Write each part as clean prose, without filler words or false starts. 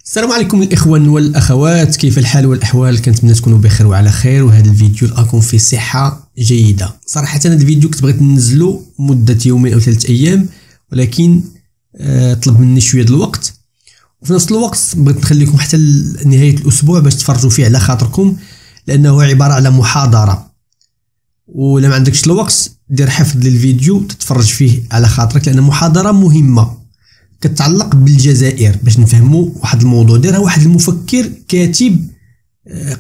السلام عليكم الاخوان والاخوات، كيف الحال والاحوال؟ كنتمنى تكونوا بخير وعلى خير، وهذا الفيديو لقاكم في صحه جيده. صراحه هذا الفيديو كنت بغيت ننزله مده يومين او 3 ايام، ولكن طلب مني شويه د الوقت، وفي نفس الوقت بغيت نخليكم حتى نهايه الاسبوع باش تفرجوا فيه على خاطركم، لانه عباره على محاضره، ولا ما عندكش الوقت دير حفظ للفيديو تتفرج فيه على خاطرك، لان محاضره مهمه كتعلق بالجزائر باش نفهموا واحد الموضوع. دارها واحد المفكر كاتب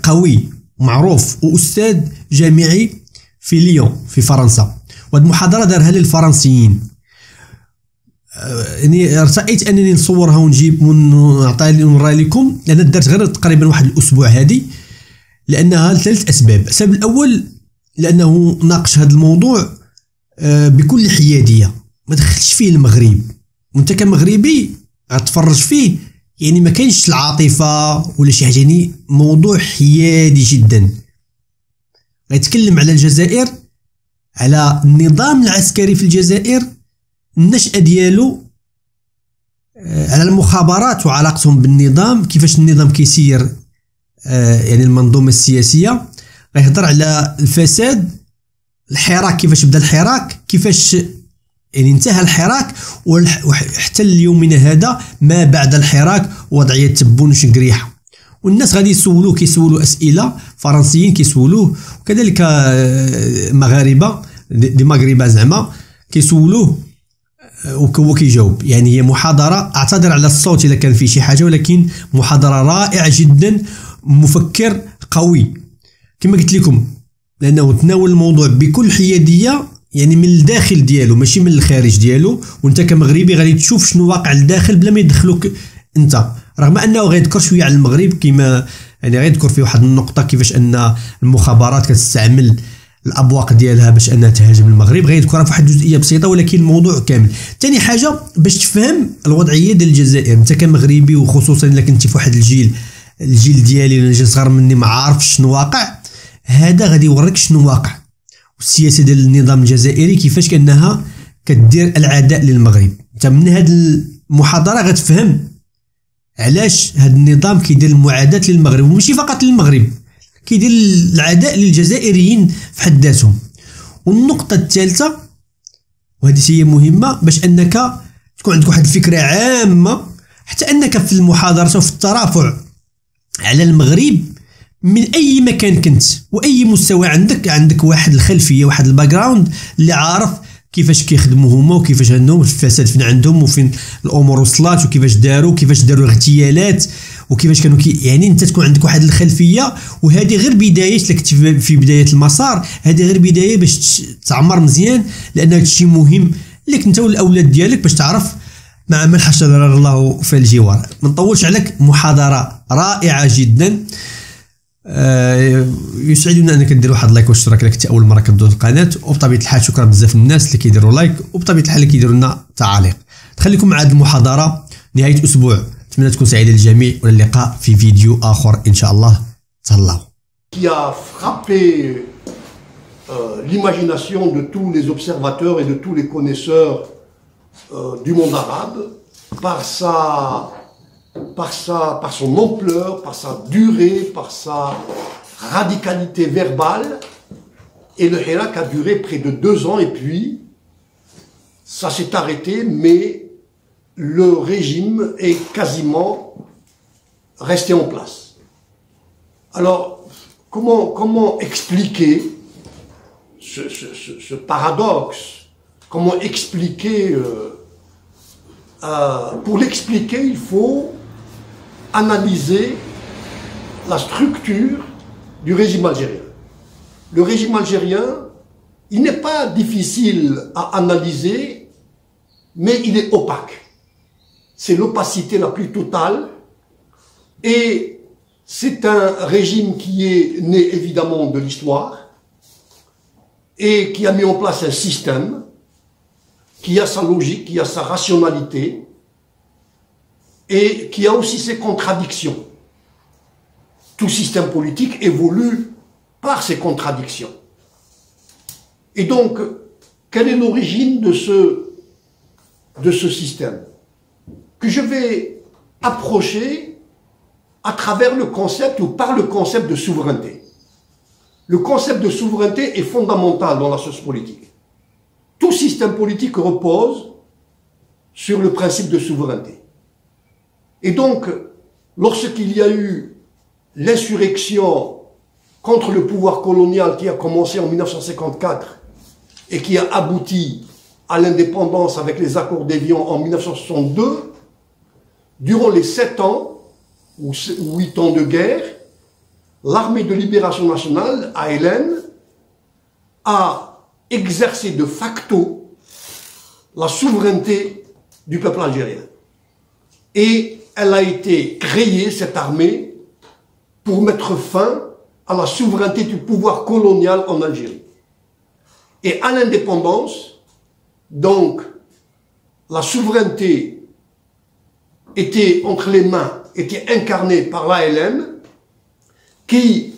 قوي معروف واستاذ جامعي في ليون في فرنسا، وهاد المحاضره دارها للفرنسيين. يعني ارتأيت انني نصورها ونجيب ونوريها لكم، لان درت غير تقريبا واحد الاسبوع هذه، لانها لثلاث اسباب. السبب الاول لانه ناقش هذا الموضوع بكل حياديه، ما دخلش فيه المغرب، وانت كمغربي غتفرج فيه، يعني ما كاينش العاطفه ولا شي حاجه، يعني موضوع حيادي جدا. غيتكلم على الجزائر، على النظام العسكري في الجزائر، النشأة ديالو، على المخابرات وعلاقتهم بالنظام، كيفاش النظام كيسير، يعني المنظومه السياسيه. غيهضر على الفساد، الحراك، كيفاش بدا الحراك، كيفاش يعني انتهى الحراك، وحتى اليومنا هذا ما بعد الحراك، وضعيه تبون وشنقريحه. والناس غادي يسولوه، كيسولوا اسئله، فرنسيين كيسولوه، وكذلك مغاربه دي مغربه زعما كيسولوه وهو كيجاوب. يعني هي محاضره، اعتذر على الصوت اذا كان فيه شي حاجه، ولكن محاضره رائعه جدا، مفكر قوي كما قلت لكم، لانه تناول الموضوع بكل حياديه، يعني من الداخل ديالو ماشي من الخارج ديالو، وانت كمغربي غادي تشوف شنو واقع الداخل بلا ما يدخلوك انت. رغم انه غيذكر شويه على المغرب، كما يعني غيذكر في واحد النقطه كيفاش ان المخابرات كتستعمل الابواق ديالها باش انها تهاجم المغرب، غيذكرها في واحد الجزئيه بسيطه، ولكن الموضوع كامل. ثاني حاجه باش تفهم الوضعيه ديال الجزائر انت كمغربي، وخصوصا الا كنتي في واحد الجيل ديالي ولا جيل صغر مني ما عارفش شنو واقع، هذا غادي يوريك شنو واقع، والسياسه ديال النظام الجزائري كيفاش كانها كدير العداء للمغرب. انت من هذه المحاضره غتفهم علاش هذا النظام كيدير المعاداه للمغرب، وماشي فقط للمغرب، كيدير العداء للجزائريين في حد ذاتهم. والنقطه الثالثه، وهذه هي مهمه، باش انك تكون عندك واحد الفكره عامه، حتى انك في المحاضره وفي الترافع على المغرب من اي مكان كنت واي مستوى عندك واحد الخلفيه، واحد الباك جراوند اللي عارف كيفاش كيخدموا هما، وكيفاش عندهم الفساد فين عندهم، وفين الامور وصلات، وكيفاش داروا اغتيالات، وكيفاش كانوا يعني انت تكون عندك واحد الخلفيه. وهذه غير بدايه لك في بدايه المسار، هذه غير بدايه باش تعمر مزيان، لان هذا الشيء مهم لك انت والاولاد ديالك باش تعرف مع من حشر الله في الجوار. ما نطولش عليك، محاضره رائعه جدا. يسعدنا انك دير واحد لايك واشتراك لك اول مره كدوز القناه، وبطبيعه الحال شكرا بزاف للناس اللي كيديروا لايك، وبطبيعه الحال اللي كيديروا لنا تعاليق. تخليكم مع هذه المحاضره نهايه اسبوع، اتمنى تكون سعيده للجميع، واللقاء في فيديو اخر ان شاء الله. تهلاو. Qui a frappé l'imagination de tous les observateurs et de tous les connaisseurs du monde arabe par son ampleur, par sa durée, par sa radicalité verbale. Et le Hirak a duré près de 2 ans, et puis ça s'est arrêté, mais le régime est quasiment resté en place. Alors, comment expliquer ce paradoxe? Comment expliquer pour l'expliquer, il faut analyser la structure du régime algérien. Le régime algérien, il n'est pas difficile à analyser, mais il est opaque. C'est l'opacité la plus totale, et c'est un régime qui est né évidemment de l'histoire et qui a mis en place un système qui a sa logique, qui a sa rationalité et qui a aussi ses contradictions. Tout système politique évolue par ses contradictions. Et donc, quelle est l'origine de ce système que je vais approcher à travers le concept ou par le concept de souveraineté. Le concept de souveraineté est fondamental dans la sociopolitique. Tout système politique repose sur le principe de souveraineté. Et donc, lorsqu'il y a eu l'insurrection contre le pouvoir colonial qui a commencé en 1954 et qui a abouti à l'indépendance avec les accords d'Évian en 1962, durant les 7 ans ou 8 ans de guerre, l'armée de libération nationale, ALN, a exercé de facto la souveraineté du peuple algérien. Et elle a été créée, cette armée, pour mettre fin à la souveraineté du pouvoir colonial en Algérie. Et à l'indépendance, donc, la souveraineté était entre les mains, était incarnée par l'ALN, qui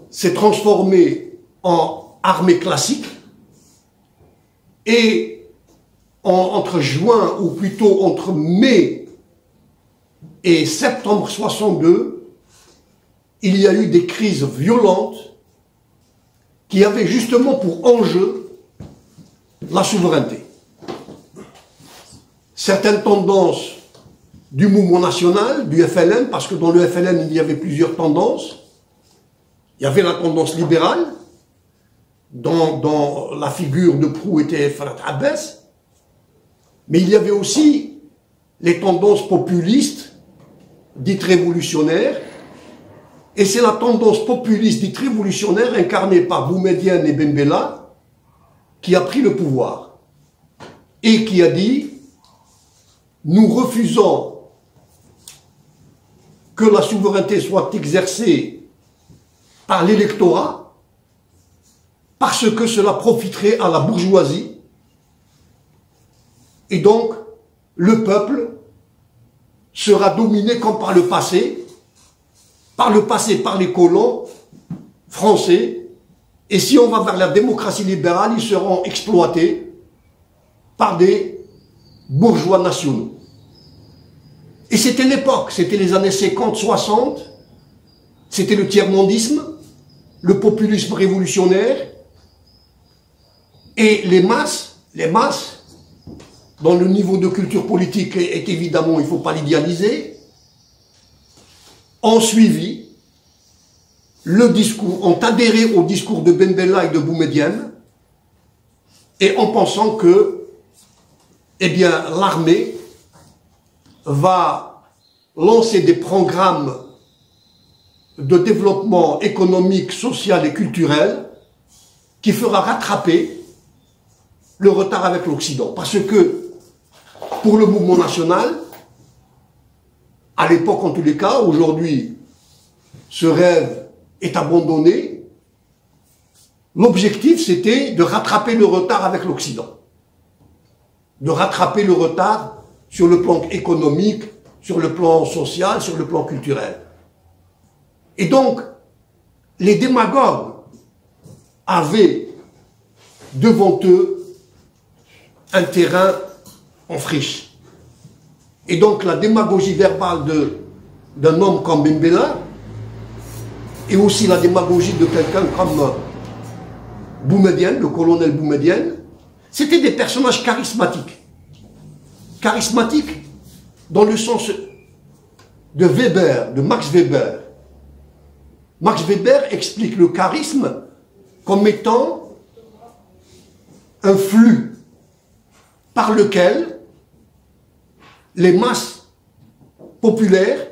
s'est transformée en armée classique, et entre juin, ou plutôt entre mai et septembre 62, il y a eu des crises violentes qui avaient justement pour enjeu la souveraineté. Certaines tendances du mouvement national, du FLN, parce que dans le FLN, il y avait plusieurs tendances. Il y avait la tendance libérale, dont la figure de proue était Farhat Abbas, mais il y avait aussi les tendances populistes, dites révolutionnaires, et c'est la tendance populiste dite révolutionnaire incarnée par Boumedienne et Ben Bella qui a pris le pouvoir et qui a dit « Nous refusons que la souveraineté soit exercée par l'électorat parce que cela profiterait à la bourgeoisie et donc le peuple sera dominé comme par le passé par les colons français, et si on va vers la démocratie libérale, ils seront exploités par des bourgeois nationaux. » Et c'était l'époque, c'était les années 50-60, c'était le tiers-mondisme, le populisme révolutionnaire, et les masses, dont le niveau de culture politique est évidemment, il ne faut pas l'idéaliser, ont suivi le discours, ont adhéré au discours de Ben Bella et de Boumedienne, et en pensant que, eh bien, l'armée va lancer des programmes de développement économique, social et culturel qui fera rattraper le retard avec l'Occident. Parce que, pour le mouvement national, à l'époque, en tous les cas, aujourd'hui, ce rêve est abandonné. L'objectif, c'était de rattraper le retard avec l'Occident. De rattraper le retard sur le plan économique, sur le plan social, sur le plan culturel. Et donc, les démagogues avaient devant eux un terrain en friche. Et donc la démagogie verbale d'un homme comme Ben Bella et aussi la démagogie de quelqu'un comme Boumedienne, le colonel Boumedienne, c'était des personnages charismatiques. Charismatiques dans le sens de Weber, de Max Weber. Max Weber explique le charisme comme étant un flux par lequel les masses populaires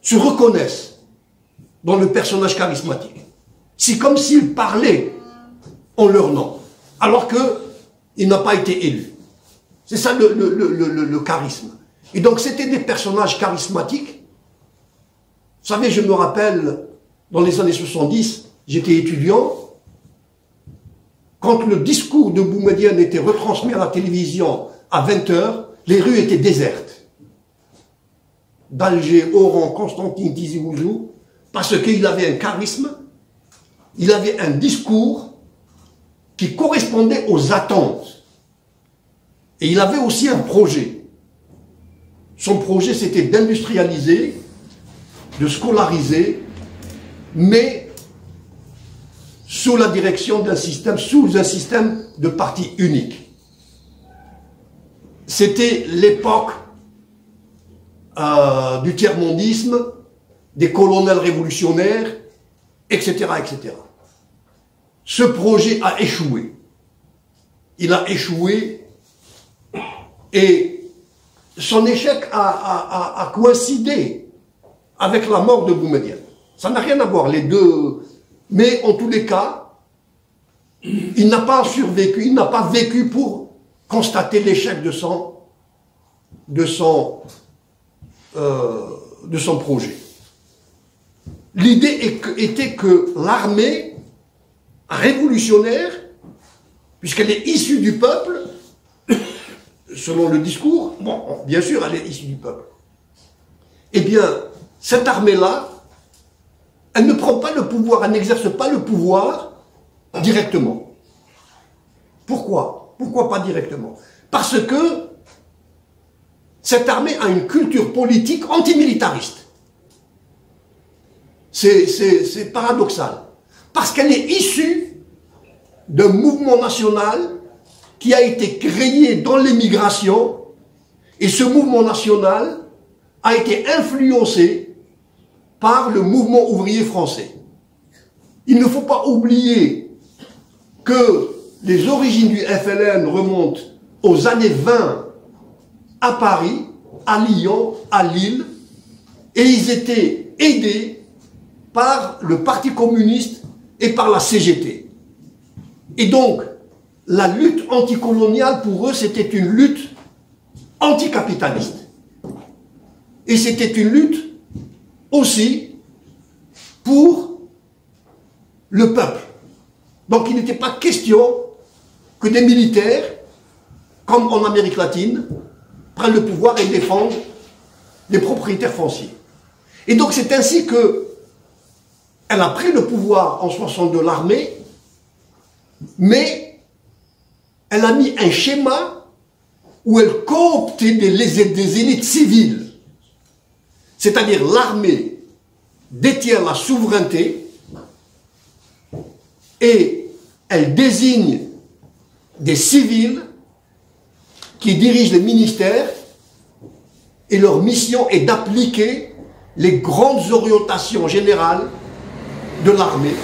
se reconnaissent dans le personnage charismatique. C'est comme s'il parlait en leur nom, alors qu'il n'a pas été élu. C'est ça le charisme. Et donc c'était des personnages charismatiques. Vous savez, je me rappelle, dans les années 70, j'étais étudiant, quand le discours de Boumedienne était retransmis à la télévision à 20h, les rues étaient désertes. D'Alger, Oran, Constantine, Tizi Ouzou, parce qu'il avait un charisme, il avait un discours qui correspondait aux attentes. Et il avait aussi un projet. Son projet, c'était d'industrialiser de scolariser, mais sous la direction d'un système, sous un système de parti unique. C'était l'époque du tiers-mondisme, des colonels révolutionnaires, etc., etc. Ce projet a échoué. Il a échoué et son échec a coïncidé avec la mort de Boumedienne. Ça n'a rien à voir, les deux. Mais en tous les cas, il n'a pas survécu, il n'a pas vécu pour constater l'échec de son projet. L'idée était que l'armée révolutionnaire, puisqu'elle est issue du peuple, selon le discours, bon, bien sûr, elle est issue du peuple. Eh bien, cette armée-là, elle ne prend pas le pouvoir, elle n'exerce pas le pouvoir directement. Pourquoi? Pourquoi pas directement? Parce que cette armée a une culture politique antimilitariste. C'est paradoxal. Parce qu'elle est issue d'un mouvement national qui a été créé dans l'émigration, et ce mouvement national a été influencé par le mouvement ouvrier français. Il ne faut pas oublier que les origines du FLN remontent aux années 20 à Paris, à Lyon, à Lille, et ils étaient aidés par le Parti communiste et par la CGT. Et donc, la lutte anticoloniale, pour eux, c'était une lutte anticapitaliste. Et c'était une lutte aussi pour le peuple. Donc, il n'était pas question que des militaires, comme en Amérique latine, prennent le pouvoir et défendent les propriétaires fonciers. Et donc, c'est ainsi que elle a pris le pouvoir en 62 de l'armée, mais elle a mis un schéma où elle cooptait des élites civiles. C'est-à-dire l'armée détient la souveraineté et elle désigne des civils qui dirigent les ministères et leur mission est d'appliquer les grandes orientations générales de l'armée.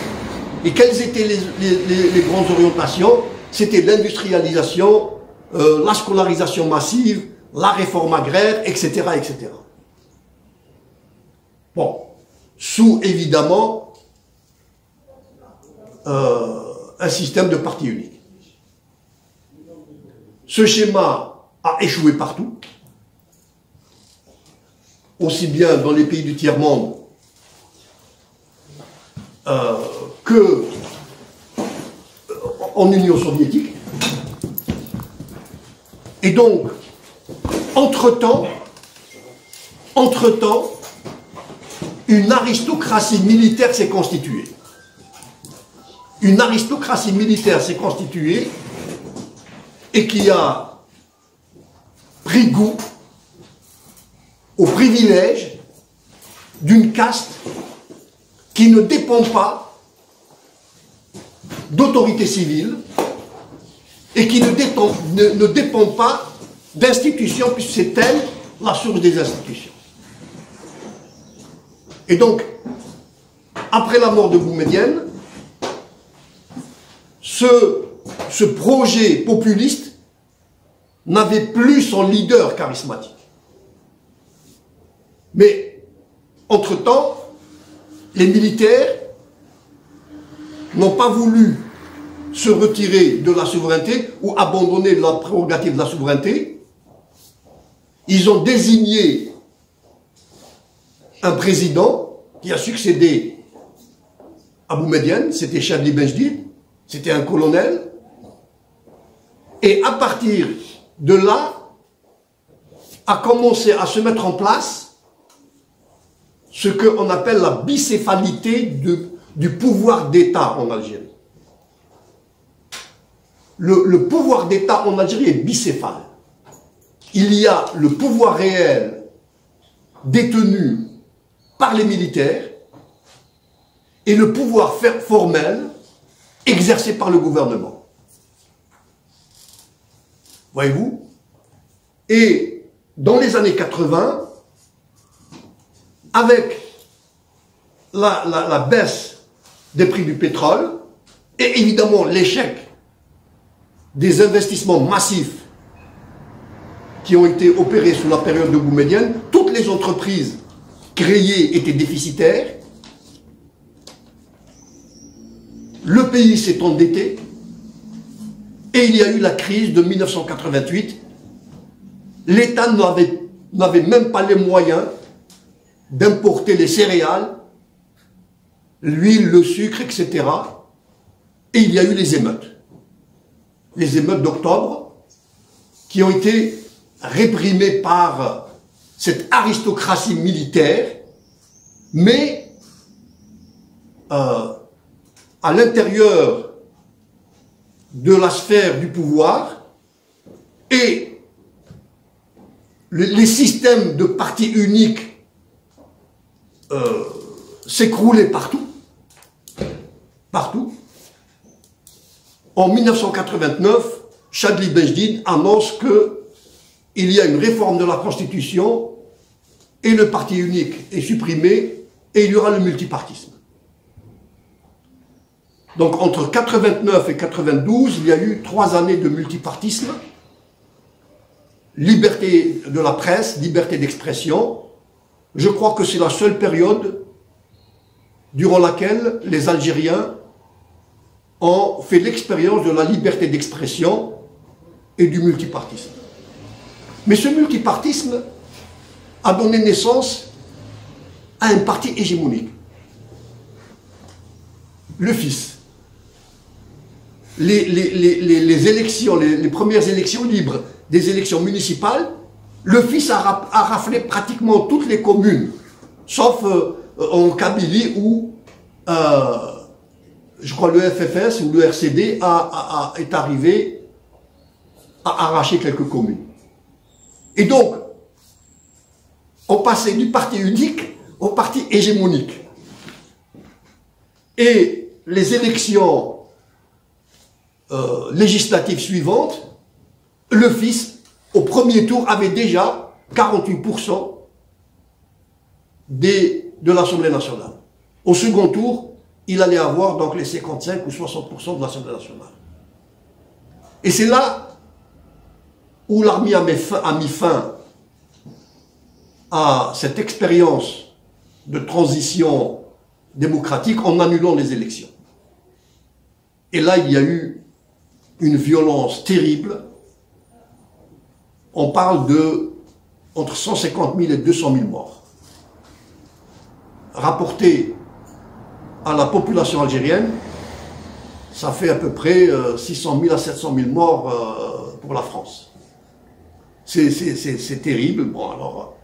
Et quelles étaient les grandes orientations? C'était l'industrialisation, la scolarisation massive, la réforme agraire, etc., etc. Bon, sous évidemment un système de parti unique. Ce schéma a échoué partout, aussi bien dans les pays du tiers-monde que en Union soviétique. Et donc, entre-temps, une aristocratie militaire s'est constituée. Une aristocratie militaire s'est constituée et qui a pris goût au privilège d'une caste qui ne dépend pas d'autorité civile et qui ne dépend pas d'institutions, puisque c'est elle la source des institutions. Et donc, après la mort de Boumedienne, ce projet populiste n'avait plus son leader charismatique. Mais, entre-temps, les militaires n'ont pas voulu se retirer de la souveraineté ou abandonner la prérogative de la souveraineté. Ils ont désigné un président qui a succédé à Boumedienne, c'était Chadli Benjdid, c'était un colonel. Et à partir de là, a commencé à se mettre en place ce qu'on appelle la bicéphalité du pouvoir d'État en Algérie. Le pouvoir d'État en Algérie est bicéphale. Il y a le pouvoir réel détenu par les militaires et le pouvoir formel exercé par le gouvernement. Voyez-vous? Et dans les années 80, avec la baisse des prix du pétrole et évidemment l'échec des investissements massifs qui ont été opérés sous la période de Boumedienne, toutes les entreprises créées étaient déficitaires. Le pays s'est endetté et il y a eu la crise de 1988. L'État n'avait même pas les moyens d'importer les céréales, l'huile, le sucre, etc. Et il y a eu les émeutes d'octobre, qui ont été réprimées par cette aristocratie militaire, mais à l'intérieur de la sphère du pouvoir, et les systèmes de partis uniques s'écroulaient partout. Partout. En 1989, Chadli Bejdid annonce qu'il y a une réforme de la Constitution et le parti unique est supprimé et il y aura le multipartisme. Donc entre 89 et 92, il y a eu 3 années de multipartisme, liberté de la presse, liberté d'expression. Je crois que c'est la seule période durant laquelle les Algériens ont fait l'expérience de la liberté d'expression et du multipartisme. Mais ce multipartisme a donné naissance à un parti hégémonique. Le FIS. Les élections, les premières élections libres des élections municipales, le FIS a raflé pratiquement toutes les communes, sauf en Kabylie où, je crois, le FFS ou le RCD est arrivé à arracher quelques communes. Et donc, on passait du parti unique au parti hégémonique. Et les élections législatives suivantes, le FIS, au premier tour, avait déjà 48% de l'Assemblée nationale. Au second tour, il allait avoir donc les 55 ou 60% de l'Assemblée nationale. Et c'est là où l'armée a mis fin à cette expérience de transition démocratique en annulant les élections. Et là, il y a eu une violence terrible. On parle de entre 150 000 et 200 000 morts. Rapporté à la population algérienne, ça fait à peu près 600 000 à 700 000 morts pour la France. C'est terrible. Bon, alors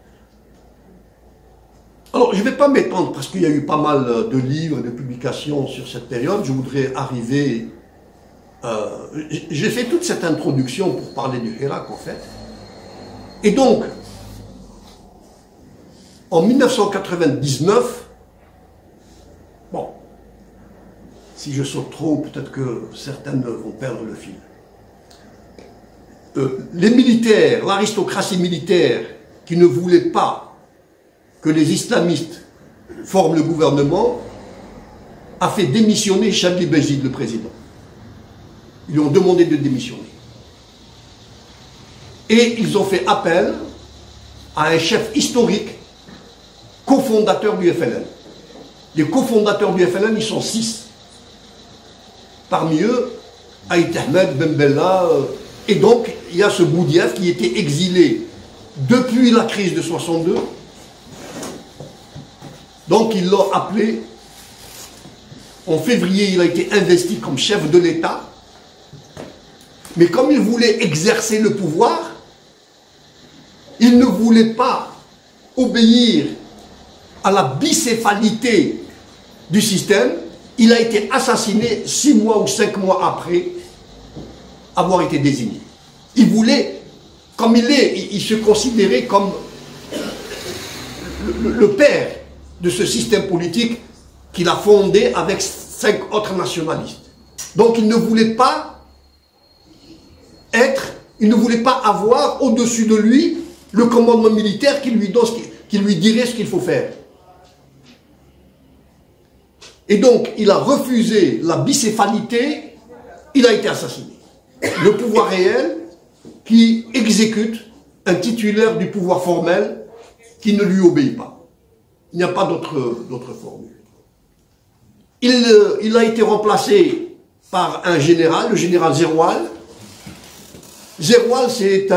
je ne vais pas m'étendre parce qu'il y a eu pas mal de livres et de publications sur cette période. Je voudrais arriver... J'ai fait toute cette introduction pour parler du Hirak, en fait. Et donc, en 1999, bon, si je saute trop, peut-être que certaines vont perdre le fil. Les militaires, l'aristocratie militaire qui ne voulait pas que les islamistes forment le gouvernement, a fait démissionner Chadli Bejdid, le président. Ils lui ont demandé de démissionner. Et ils ont fait appel à un chef historique, cofondateur du FLN. Les cofondateurs du FLN, ils sont 6. Parmi eux, Aït Ahmed, Ben Bella, et donc il y a ce Boudiaf qui était exilé depuis la crise de 62. Donc ils l'ont appelé, en février il a été investi comme chef de l'État, mais comme il voulait exercer le pouvoir, il ne voulait pas obéir à la bicéphalité du système. Il a été assassiné 6 mois ou 5 mois après avoir été désigné. Il voulait, comme il se considérait comme le père de ce système politique qu'il a fondé avec 5 autres nationalistes. Donc il ne voulait pas avoir au-dessus de lui le commandement militaire qui lui dirait ce qu'il faut faire. Et donc il a refusé la bicéphalité, il a été assassiné. Le pouvoir réel qui exécute un titulaire du pouvoir formel qui ne lui obéit pas. Il n'y a pas d'autre formule. Il a été remplacé par un général, le général Zeroual. Zeroual, c'est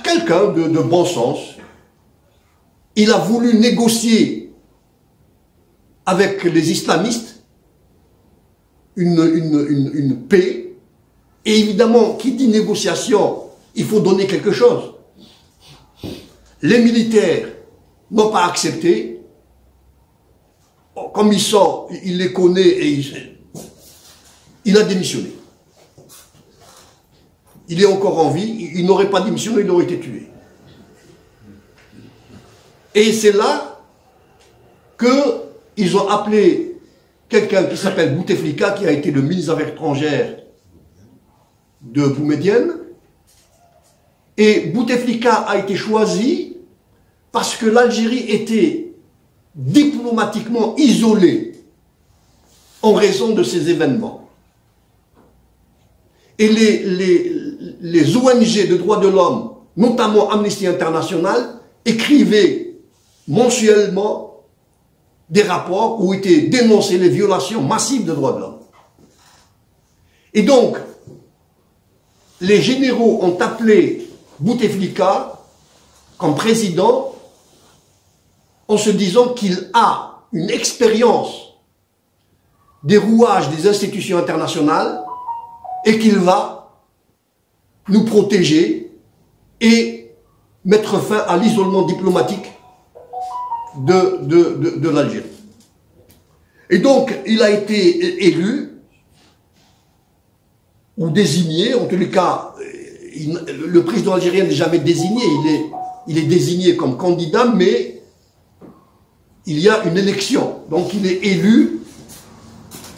quelqu'un de bon sens. Il a voulu négocier avec les islamistes une paix. Et évidemment, qui dit négociation, il faut donner quelque chose. Les militaires n'ont pas accepté. Comme il les connaît et il a démissionné. Il est encore en vie, il n'aurait pas démissionné, il aurait été tué. Et c'est là qu'ils ont appelé quelqu'un qui s'appelle Bouteflika, qui a été le ministre des Affaires étrangères de Boumedienne. Et Bouteflika a été choisi parce que l'Algérie était diplomatiquement isolée en raison de ces événements. Et les ONG de droits de l'homme, notamment Amnesty International, écrivaient mensuellement des rapports où étaient dénoncées les violations massives de droits de l'homme. Et donc, les généraux ont appelé Bouteflika comme président en se disant qu'il a une expérience des rouages des institutions internationales et qu'il va nous protéger et mettre fin à l'isolement diplomatique de l'Algérie. Et donc, il a été élu ou désigné, en tous les cas, le président algérien n'est jamais désigné, il est désigné comme candidat, mais il y a une élection. Donc il est élu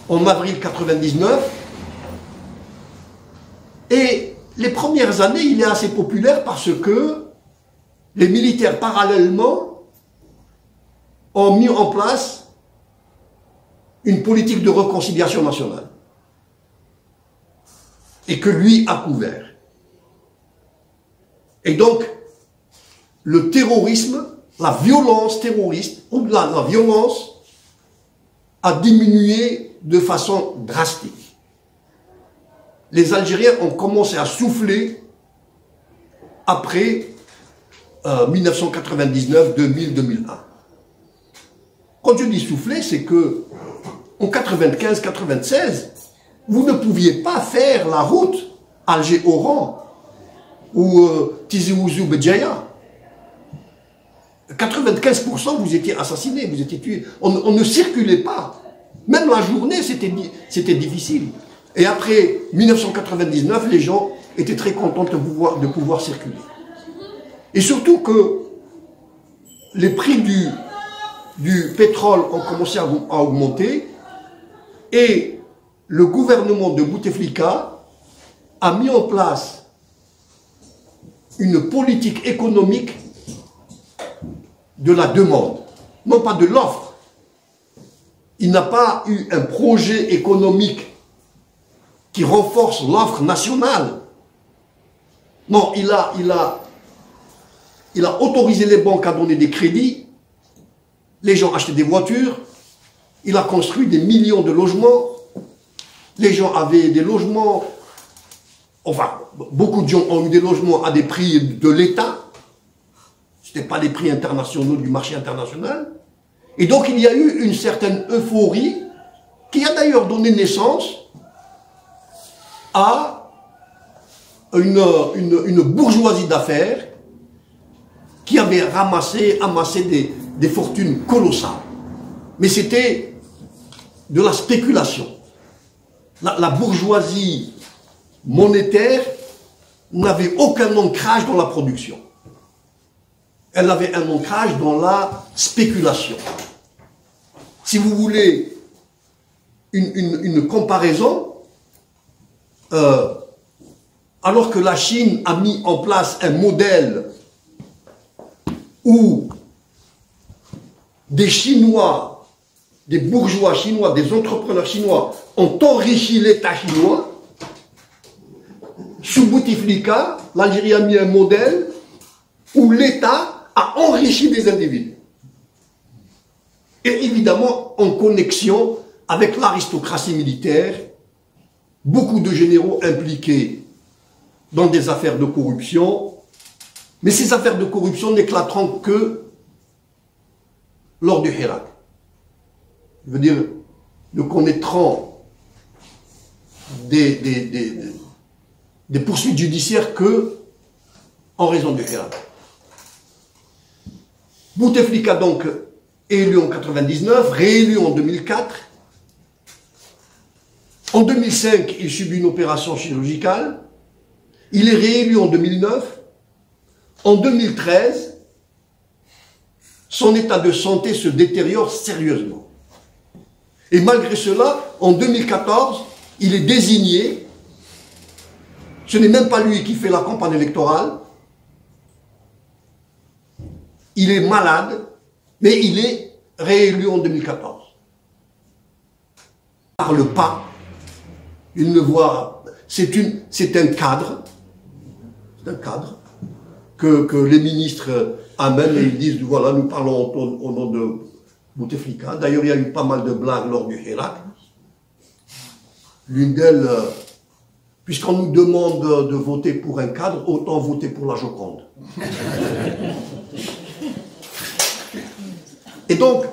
en avril 99. Et les premières années, il est assez populaire parce que les militaires, parallèlement, ont mis en place une politique de réconciliation nationale. Et que lui a couvert. Et donc, le terrorisme, la violence terroriste, au-delà de la violence, a diminué de façon drastique. Les Algériens ont commencé à souffler après 1999, 2000, 2001. Quand je dis souffler, c'est que en 95-96, vous ne pouviez pas faire la route Alger-Oran ou Tizi Ouzou Béjaïa. 95% vous étiez assassinés, vous étiez tués. On ne circulait pas. Même la journée, c'était difficile. Et après 1999, les gens étaient très contents de pouvoir circuler. Et surtout que les prix du pétrole ont commencé à augmenter et le gouvernement de Bouteflika a mis en place une politique économique de la demande, non pas de l'offre. Il n'a pas eu un projet économique qui renforce l'offre nationale. Non, il a autorisé les banques à donner des crédits, les gens achetaient des voitures, il a construit des millions de logements, les gens avaient des logements, enfin, beaucoup de gens ont eu des logements à des prix de l'État, ce n'étaient pas les prix internationaux du marché international. Et donc il y a eu une certaine euphorie qui a d'ailleurs donné naissance à une bourgeoisie d'affaires qui avait amassé des fortunes colossales. Mais c'était de la spéculation. La bourgeoisie monétaire n'avait aucun ancrage dans la production. elle avait un ancrage dans la spéculation. Si vous voulez une comparaison, alors que la Chine a mis en place un modèle où des Chinois, des bourgeois chinois, des entrepreneurs chinois ont enrichi l'État chinois, sous Bouteflika, l'Algérie a mis un modèle où l'État a enrichi des individus. Et évidemment, en connexion avec l'aristocratie militaire, beaucoup de généraux impliqués dans des affaires de corruption, mais ces affaires de corruption n'éclateront que lors du Hirak. Je veux dire, ne connaîtront des poursuites judiciaires que en raison du Hirak. Bouteflika donc est élu en 1999, réélu en 2004. En 2005, il subit une opération chirurgicale. Il est réélu en 2009. En 2013, son état de santé se détériore sérieusement. Et malgré cela, en 2014, il est désigné. Ce n'est même pas lui qui fait la campagne électorale. Il est malade, mais il est réélu en 2014. Il ne parle pas. Il ne voit. C'est un cadre. C'est un cadre que les ministres amènent et ils disent voilà, nous parlons au nom de Bouteflika. D'ailleurs, il y a eu pas mal de blagues lors du Hirak. L'une d'elles, puisqu'on nous demande de voter pour un cadre, autant voter pour la Joconde. Et donc,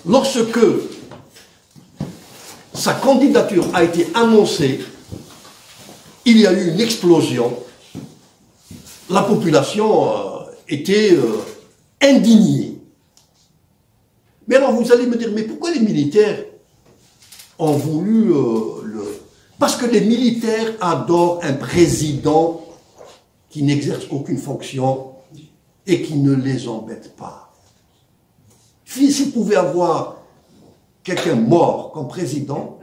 lorsque sa candidature a été annoncée, il y a eu une explosion. La population était indignée. Mais alors vous allez me dire, mais pourquoi les militaires ont voulu le... Parce que les militaires adorent un président qui n'exerce aucune fonction et qui ne les embête pas. S'ils pouvaient avoir quelqu'un mort comme président,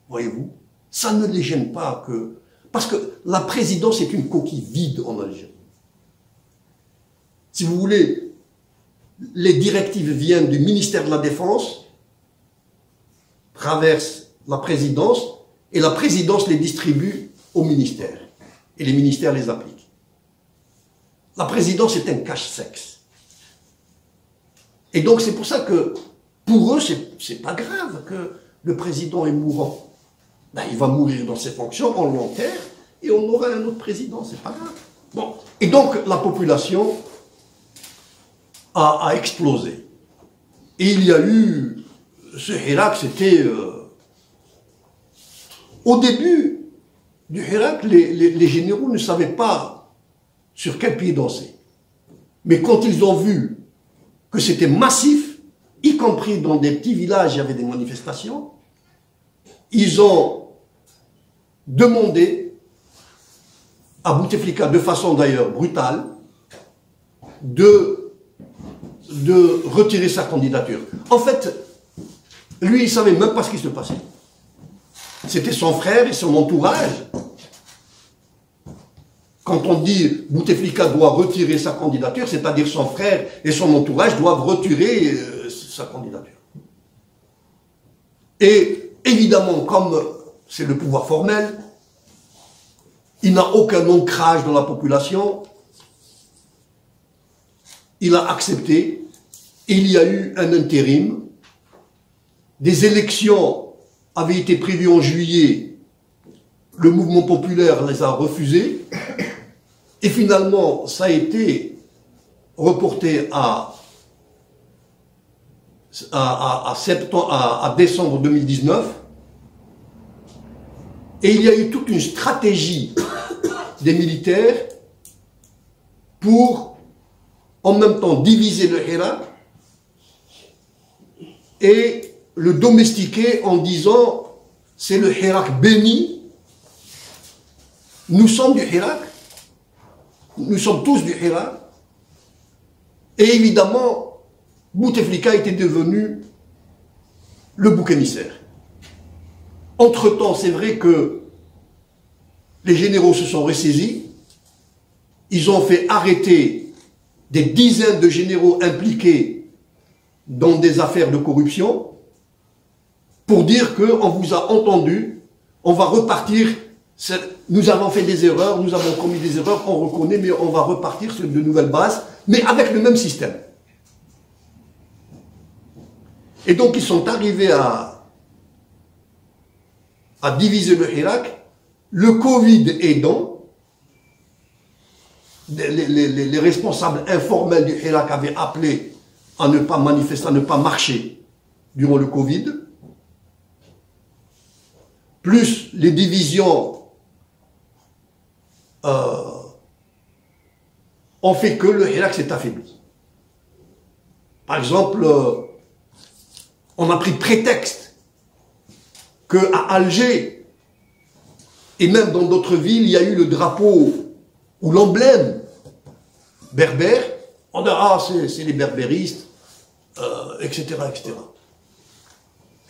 voyez-vous, ça ne les gêne pas que... Parce que la présidence est une coquille vide en Algérie. Si vous voulez, les directives viennent du ministère de la Défense, traversent la présidence, et la présidence les distribue au ministère. Et les ministères les appliquent. La présidence est un cache-sexe. Et donc c'est pour ça que, pour eux, c'est pas grave que le président est mourant. Ben, il va mourir dans ses fonctions, on l'enterre, et on aura un autre président, c'est pas grave. Bon. Et donc la population a explosé. Et il y a eu, ce Hirak, c'était... au début du Hirak, les généraux ne savaient pas sur quel pied danser. Mais quand ils ont vu que c'était massif, y compris dans des petits villages, il y avait des manifestations, ils ont demandé à Bouteflika, de façon d'ailleurs brutale, de retirer sa candidature. En fait, lui, il ne savait même pas ce qui se passait. C'était son frère et son entourage. Quand on dit Bouteflika doit retirer sa candidature, c'est-à-dire son frère et son entourage doivent retirer sa candidature. Et évidemment, comme c'est le pouvoir formel, il n'a aucun ancrage dans la population, il a accepté, et il y a eu un intérim, des élections avaient été prévues en juillet, le mouvement populaire les a refusées, et finalement, ça a été reporté à décembre 2019, et il y a eu toute une stratégie des militaires pour, en même temps, diviser le Hirak et le domestiquer en disant c'est le Hirak béni, nous sommes du Hirak, nous sommes tous du Hirak. Et évidemment, Bouteflika était devenu le bouc émissaire. Entre-temps, c'est vrai que les généraux se sont ressaisis. Ils ont fait arrêter des dizaines de généraux impliqués dans des affaires de corruption pour dire qu'on vous a entendu, on va repartir, nous avons fait des erreurs, nous avons commis des erreurs, on reconnaît, mais on va repartir sur de nouvelles bases, mais avec le même système. Et donc ils sont arrivés à diviser le Hirak, le Covid aidant. Les responsables informels du Hirak avaient appelé à ne pas manifester, à ne pas marcher durant le Covid. Plus les divisions ont fait que le Hirak s'est affaibli. Par exemple, on a pris prétexte qu'à Alger, et même dans d'autres villes, il y a eu le drapeau ou l'emblème berbère. On a, ah, c'est les berbéristes, etc., etc.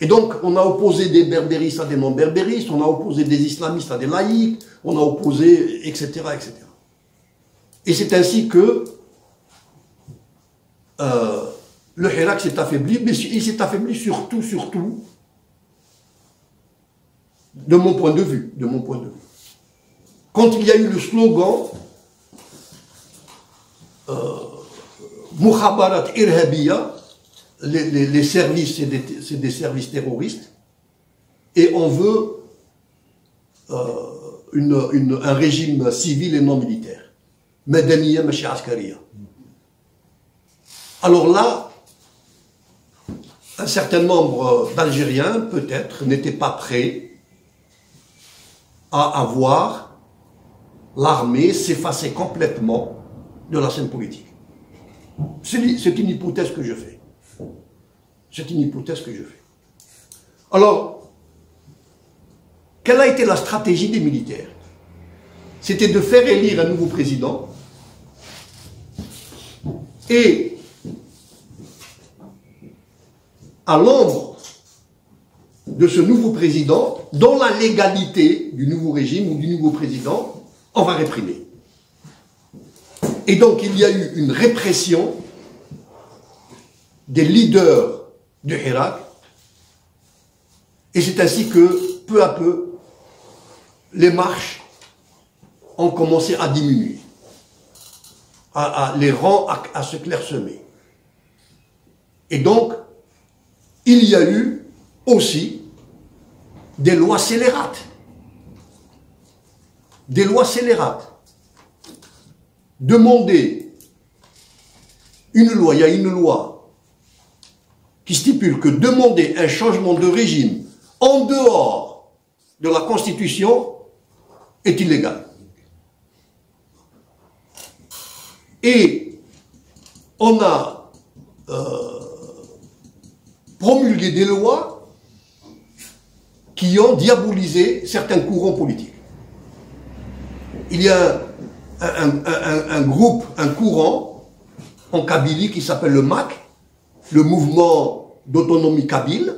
Et donc, on a opposé des berbéristes à des non-berbéristes, on a opposé des islamistes à des laïcs, on a opposé, etc., etc. Et c'est ainsi que le Hirak s'est affaibli, mais il s'est affaibli surtout, de mon point de vue, Quand il y a eu le slogan Mukhabarat Irhabiya, les services, c'est des services terroristes, et on veut un régime civil et non militaire. Madaniya Mashi Askariya. Alors là, un certain nombre d'Algériens, peut-être, n'étaient pas prêts à avoir l'armée s'effacer complètement de la scène politique. C'est une hypothèse que je fais. Alors, quelle a été la stratégie des militaires? C'était de faire élire un nouveau président et à l'ombre de ce nouveau président, dans la légalité du nouveau régime ou du nouveau président, on va réprimer. Et donc il y a eu une répression des leaders du Hirak, et c'est ainsi que, peu à peu, les marches ont commencé à diminuer, les rangs à se clairsemer. Et donc, il y a eu aussi des lois scélérates. Demander une loi, il y a une loi qui stipule que demander un changement de régime en dehors de la Constitution est illégal. Et on a promulgué des lois qui ont diabolisé certains courants politiques. Il y a un courant en Kabylie qui s'appelle le MAK, le mouvement d'autonomie kabyle.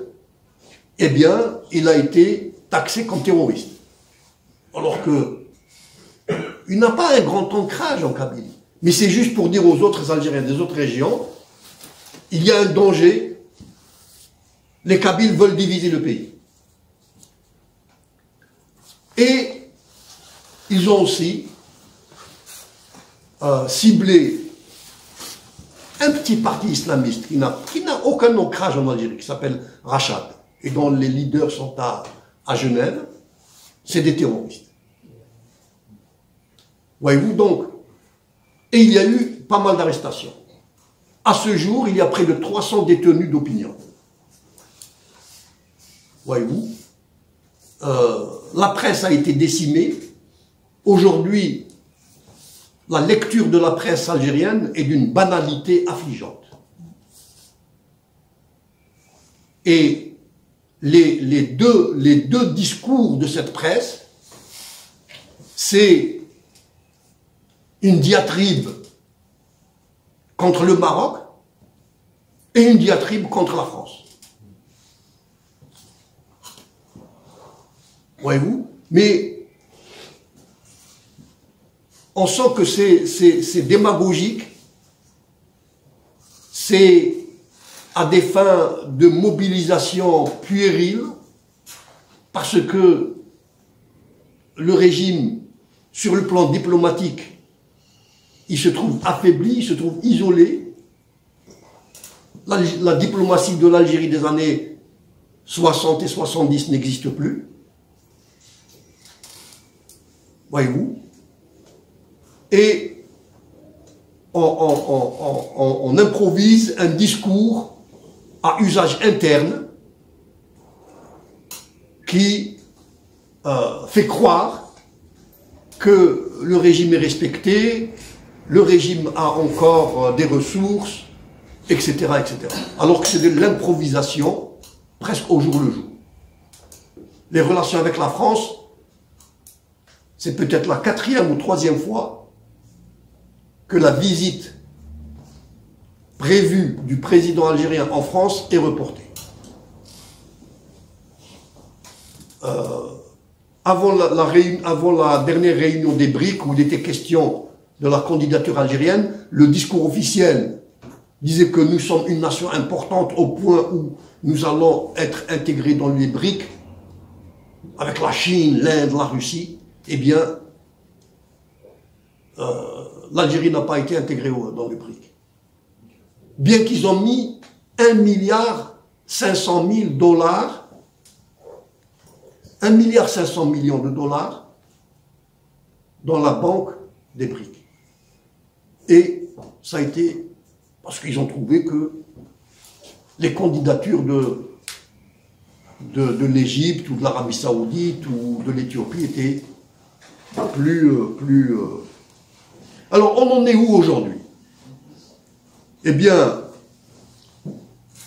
Eh bien, il a été taxé comme terroriste. Alors que il n'a pas un grand ancrage en Kabylie. Mais c'est juste pour dire aux autres Algériens des autres régions, il y a un danger, les Kabyles veulent diviser le pays. Et ils ont aussi ciblé un petit parti islamiste qui n'a aucun ancrage en Algérie, qui s'appelle Rachad, et dont les leaders sont à Genève. C'est des terroristes. Voyez-vous donc. Et il y a eu pas mal d'arrestations. À ce jour, il y a près de 300 détenus d'opinion. Voyez-vous. La presse a été décimée. Aujourd'hui, la lecture de la presse algérienne est d'une banalité affligeante. Et les deux discours de cette presse, c'est une diatribe contre le Maroc et une diatribe contre la France. Voyez-vous? Mais on sent que c'est démagogique, c'est à des fins de mobilisation puérile, parce que le régime, sur le plan diplomatique, il se trouve affaibli, il se trouve isolé. La diplomatie de l'Algérie des années 60 et 70 n'existe plus. Voyez-vous? Et on improvise un discours à usage interne qui fait croire que le régime est respecté, le régime a encore des ressources, etc., etc. Alors que c'est de l'improvisation presque au jour le jour. Les relations avec la France, c'est peut-être la 4e ou 3e fois que la visite prévue du président algérien en France est reportée. Avant la dernière réunion des BRIC, où il était question de la candidature algérienne, le discours officiel disait que nous sommes une nation importante au point où nous allons être intégrés dans les BRIC, avec la Chine, l'Inde, la Russie. Eh bien, l'Algérie n'a pas été intégrée dans les BRIC. Bien qu'ils ont mis 1,5 milliard $, 1,5 milliard $ dans la banque des BRIC. Et ça a été parce qu'ils ont trouvé que les candidatures de l'Égypte ou de l'Arabie Saoudite ou de l'Éthiopie étaient plus... Alors, on en est où aujourd'hui? Eh bien,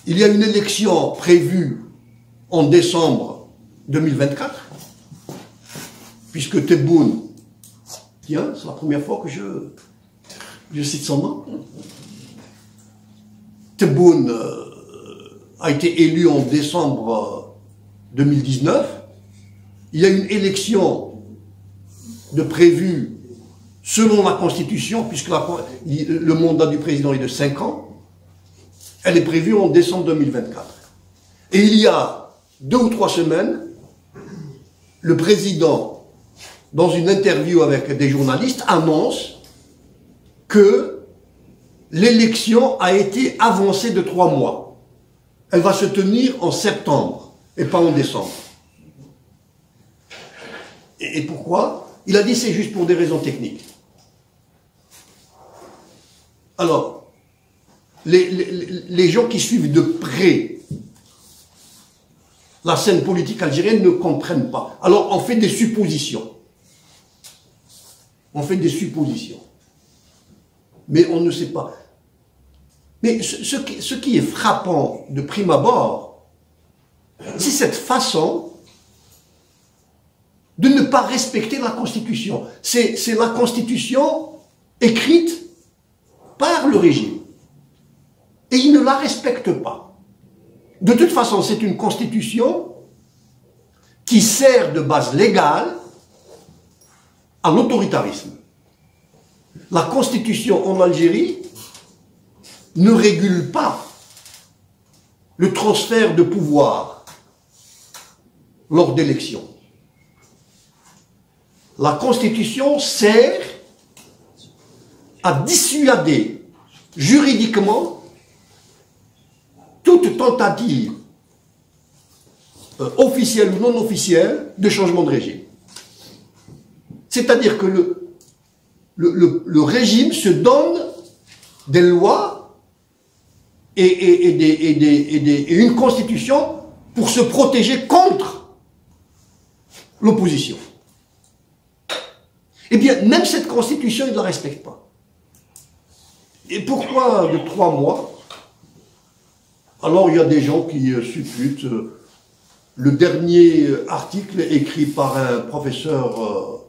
il y a une élection prévue en décembre 2024, puisque Tebboune, tiens, c'est la première fois que je cite son nom, Tebboune a été élu en décembre 2019, il y a une élection de prévue selon la Constitution, puisque le mandat du président est de 5 ans, elle est prévue en décembre 2024. Et il y a 2 ou 3 semaines, le président, dans une interview avec des journalistes, annonce que l'élection a été avancée de 3 mois. Elle va se tenir en septembre et pas en décembre. Et pourquoi? Il a dit c'est juste pour des raisons techniques. Alors, les gens qui suivent de près la scène politique algérienne ne comprennent pas. Alors, on fait des suppositions. On fait des suppositions. Mais on ne sait pas. Mais ce qui est frappant de prime abord, c'est cette façon de ne pas respecter la Constitution. C'est la Constitution écrite par le régime. Et il ne la respecte pas. De toute façon, c'est une Constitution qui sert de base légale à l'autoritarisme. La Constitution en Algérie ne régule pas le transfert de pouvoir lors d'élections. La Constitution sert à dissuader juridiquement toute tentative officielle ou non officielle de changement de régime. C'est-à-dire que le régime se donne des lois et une constitution pour se protéger contre l'opposition. Eh bien, même cette constitution, il ne la respecte pas. Et pourquoi de 3 mois? Alors, il y a des gens qui supputent. Le dernier article écrit par un professeur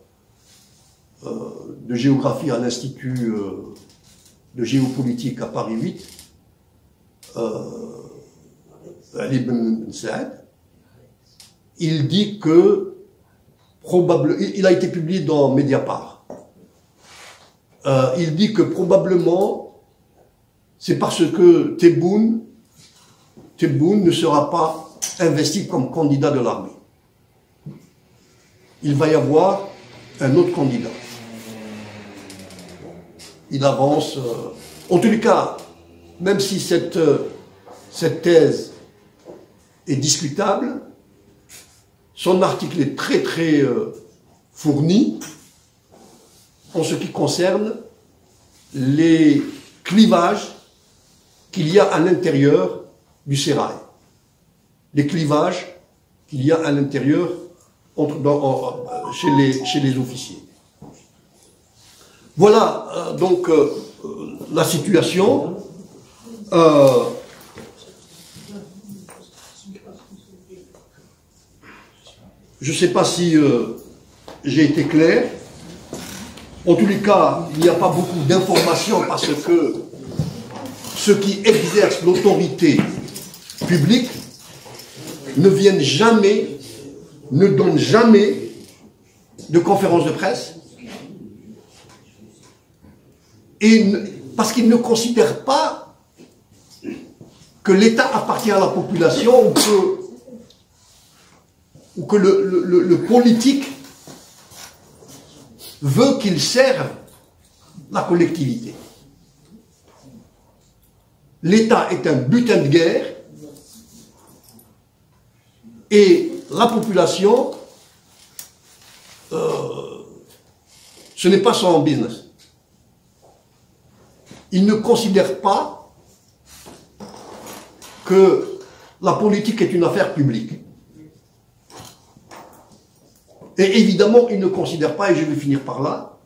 de géographie à l'Institut de géopolitique à Paris 8, Ali Ben Saad, il dit que il a été publié dans Mediapart. Il dit que probablement c'est parce que Tebboune ne sera pas investi comme candidat de l'armée. Il va y avoir un autre candidat. Il avance. En tous les cas, même si cette thèse est discutable, son article est très très fourni en ce qui concerne les clivages qu'il y a à l'intérieur du sérail. Les clivages qu'il y a à l'intérieur chez les officiers. Voilà donc la situation. Je ne sais pas si j'ai été clair. En tous les cas, il n'y a pas beaucoup d'informations parce que ceux qui exercent l'autorité publique ne viennent jamais, ne donnent jamais de conférences de presse, et parce qu'ils ne considèrent pas que l'État appartient à la population ou que le politique veut qu'il serve la collectivité. L'État est un butin de guerre et la population, ce n'est pas son business. Il ne considère pas que la politique est une affaire publique. Et évidemment, il ne considère pas, et je vais finir par là,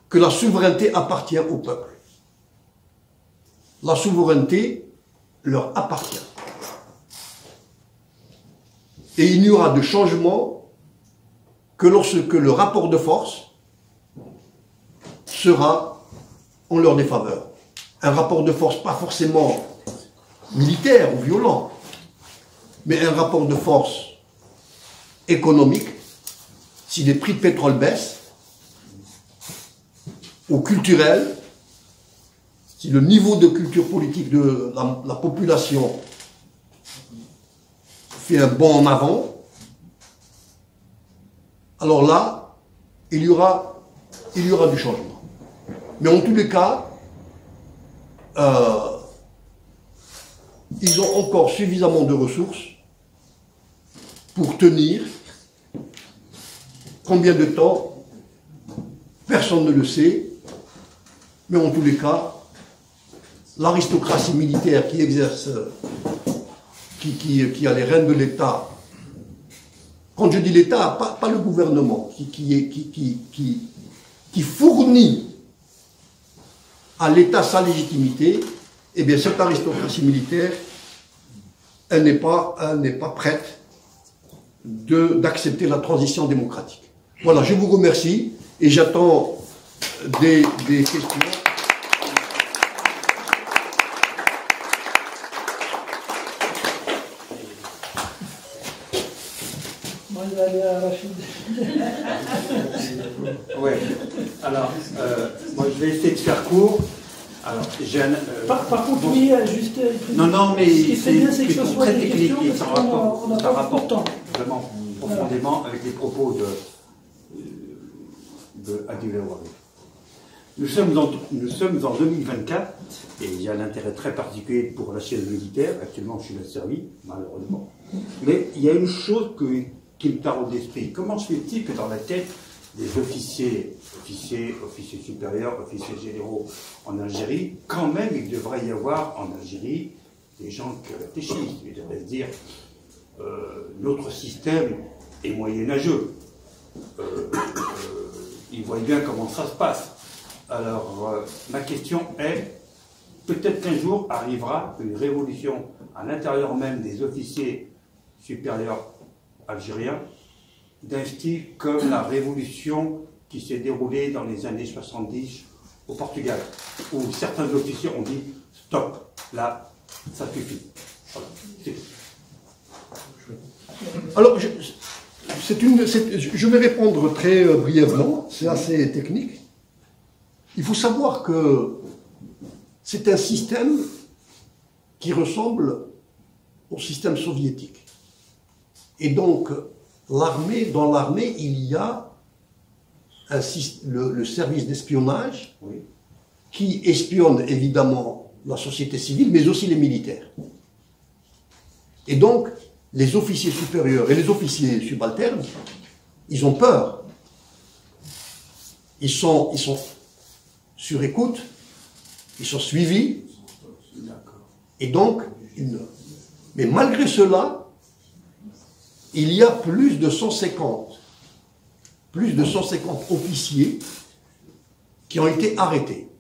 que la souveraineté appartient au peuple. La souveraineté leur appartient. Et il n'y aura de changement que lorsque le rapport de force sera en leur défaveur. Un rapport de force pas forcément militaire ou violent, mais un rapport de force économique. Si les prix de pétrole baissent, ou culturel, si le niveau de culture politique de la population fait un bond en avant, alors là, il y aura du changement. Mais en tous les cas, ils ont encore suffisamment de ressources pour tenir. Combien de temps? Personne ne le sait. Mais en tous les cas, l'aristocratie militaire qui exerce, qui a les rênes de l'État, quand je dis l'État, pas le gouvernement, qui fournit à l'État sa légitimité, eh bien cette aristocratie militaire, elle n'est pas prête d'accepter la transition démocratique. Voilà, je vous remercie et j'attends des questions. Moi, je vais aller à Rachid. Oui, alors, moi je vais essayer de faire court. Alors, par contre, oui, juste. Non, mais ce qui serait bien, c'est que ce soit très des technique questions, et ça rapporte vraiment profondément avec les propos de Adil Aouari. Nous sommes en 2024 et il y a un intérêt très particulier pour la chaîne militaire. Actuellement, je suis asservi, malheureusement. Mais il y a une chose qui me taraude d'esprit. Comment se fait-il que dans la tête des officiers supérieurs, officiers généraux en Algérie, quand même il devrait y avoir en Algérie des gens qui réfléchissent. Ils devraient se dire notre système est moyenâgeux. Ils voient bien comment ça se passe. Alors, ma question est, peut-être qu'un jour arrivera une révolution à l'intérieur même des officiers supérieurs algériens, d'un style comme la révolution qui s'est déroulé dans les années 70 au Portugal, où certains officiers ont dit stop, là, ça suffit. Voilà. Alors, je vais répondre très brièvement, c'est assez technique. Il faut savoir que c'est un système qui ressemble au système soviétique. Et donc, dans l'armée, il y a le service d'espionnage qui espionne évidemment la société civile, mais aussi les militaires. Et donc, les officiers supérieurs et les officiers subalternes, ils ont peur. Ils sont sur écoute, ils sont suivis, et donc, mais malgré cela, il y a plus de 150 officiers qui ont été arrêtés.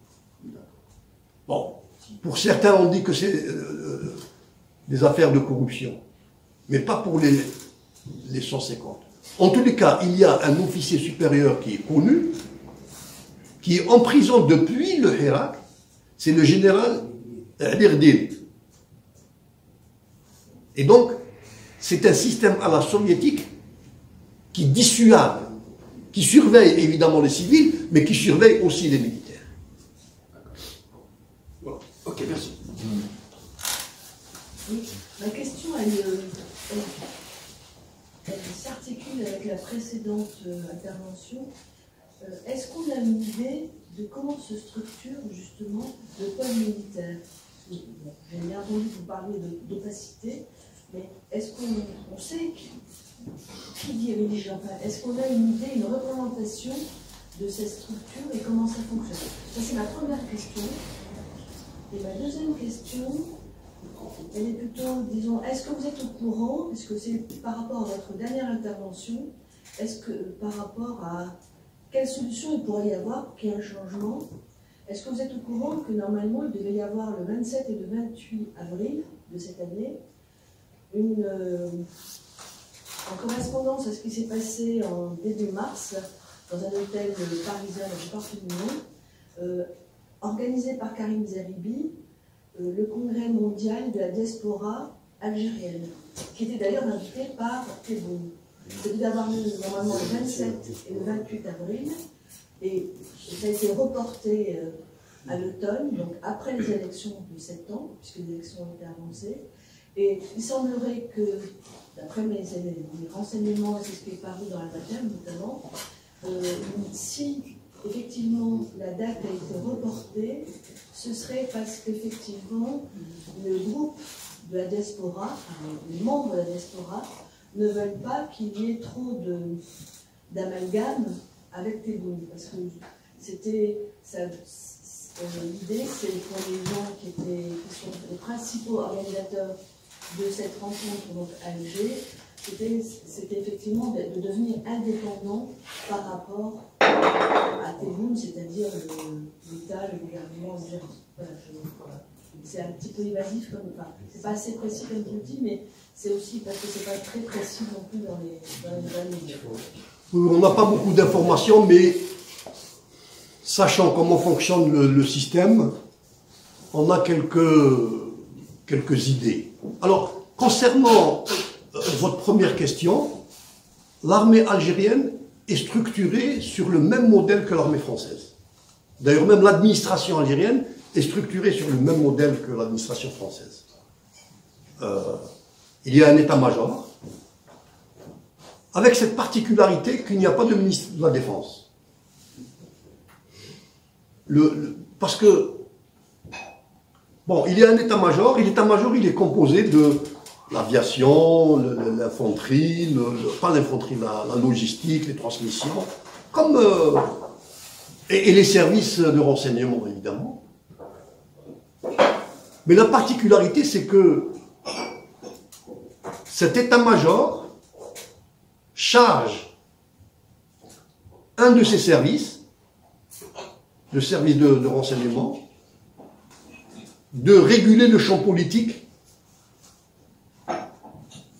Bon, pour certains, on dit que c'est des affaires de corruption, mais pas pour les 150. En tous les cas, il y a un officier supérieur qui est connu, qui est en prison depuis le Hirak, c'est le général Erdil. Et donc, c'est un système à la soviétique qui dissuade, qui surveille évidemment les civils, mais qui surveille aussi les militaires. Voilà. Ok, merci. Oui, ma question, elle s'articule avec la précédente intervention. Est-ce qu'on a une idée de comment se structure justement le pôle militaire? J'ai bien entendu vous parler d'opacité, mais est-ce qu'on sait qui dirige? Enfin, est-ce qu'on a une idée, une représentation de cette structure et comment ça fonctionne? Ça, c'est ma première question. Et ma deuxième question, elle est plutôt, disons, est-ce que vous êtes au courant, est-ce que c'est par rapport à votre dernière intervention, est-ce que par rapport à quelle solution il pourrait y avoir pour qu'il y ait un changement? Est-ce que vous êtes au courant que normalement il devait y avoir le 27 et le 28 avril de cette année en correspondance à ce qui s'est passé en début mars dans un hôtel parisien dans le parc du Mont, organisé par Karim Zeribi, le congrès mondial de la diaspora algérienne, qui était d'ailleurs invité par Tebboune. Ça devait avoir lieu normalement le 27 et le 28 avril, et ça a été reporté à l'automne, donc après les élections de septembre, puisque les élections ont été avancées. Et il semblerait que, d'après mes renseignements, c'est ce qui est paru dans la bataille notamment, si effectivement la date a été reportée, ce serait parce qu'effectivement le groupe de la diaspora, enfin, les membres de la diaspora, ne veulent pas qu'il y ait trop d'amalgame avec Tebboune, parce que c'était l'idée, c'est pour les gens qui sont les principaux organisateurs de cette rencontre donc à Alger, c'était effectivement de devenir indépendant par rapport à Tebboune, c'est-à-dire l'État, le gouvernement algérien. Voilà, c'est un petit peu évasif, c'est pas assez précis comme je le dis, mais c'est aussi parce que c'est pas très précis non plus dans les médias. On n'a pas beaucoup d'informations, mais sachant comment fonctionne le système, on a quelques idées. Alors, concernant votre première question, l'armée algérienne est structurée sur le même modèle que l'armée française. D'ailleurs, même l'administration algérienne est structurée sur le même modèle que l'administration française. Il y a un état-major, avec cette particularité qu'il n'y a pas de ministre de la Défense. Parce que, bon, il y a un état-major, et l'état-major, il est composé de l'aviation, l'infanterie, pas l'infanterie, la logistique, les transmissions, comme, et les services de renseignement, évidemment. Mais la particularité, c'est que cet état-major charge un de ses services, le service de renseignement, de réguler le champ politique.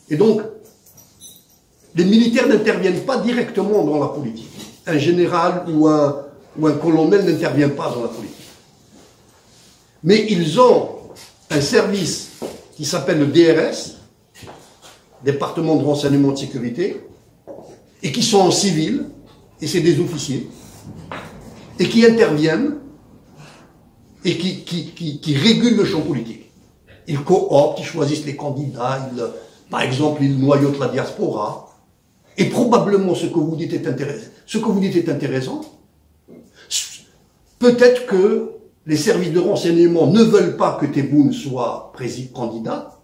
Et donc, les militaires n'interviennent pas directement dans la politique. un général ou un colonel n'intervient pas dans la politique. Mais ils ont un service qui s'appelle le DRS, Département de renseignement de sécurité, et qui sont en civil, et c'est des officiers, et qui interviennent, et qui régulent le champ politique. Ils cooptent, ils choisissent les candidats, par exemple, ils noyautent la diaspora. Et probablement ce que vous dites est intéressant. Peut-être que les services de renseignement ne veulent pas que Tebboune soit candidat.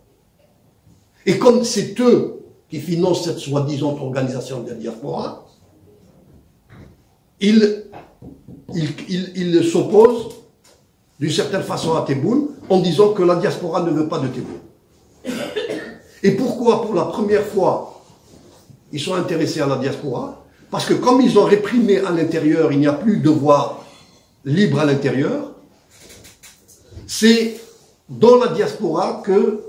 Et comme c'est eux qui financent cette soi-disant organisation de la diaspora, ils s'opposent d'une certaine façon à Tebboune en disant que la diaspora ne veut pas de Tebboune. Et pourquoi, pour la première fois, ils sont intéressés à la diaspora? Parce que comme ils ont réprimé à l'intérieur, il n'y a plus de voix libre à l'intérieur, c'est dans la diaspora que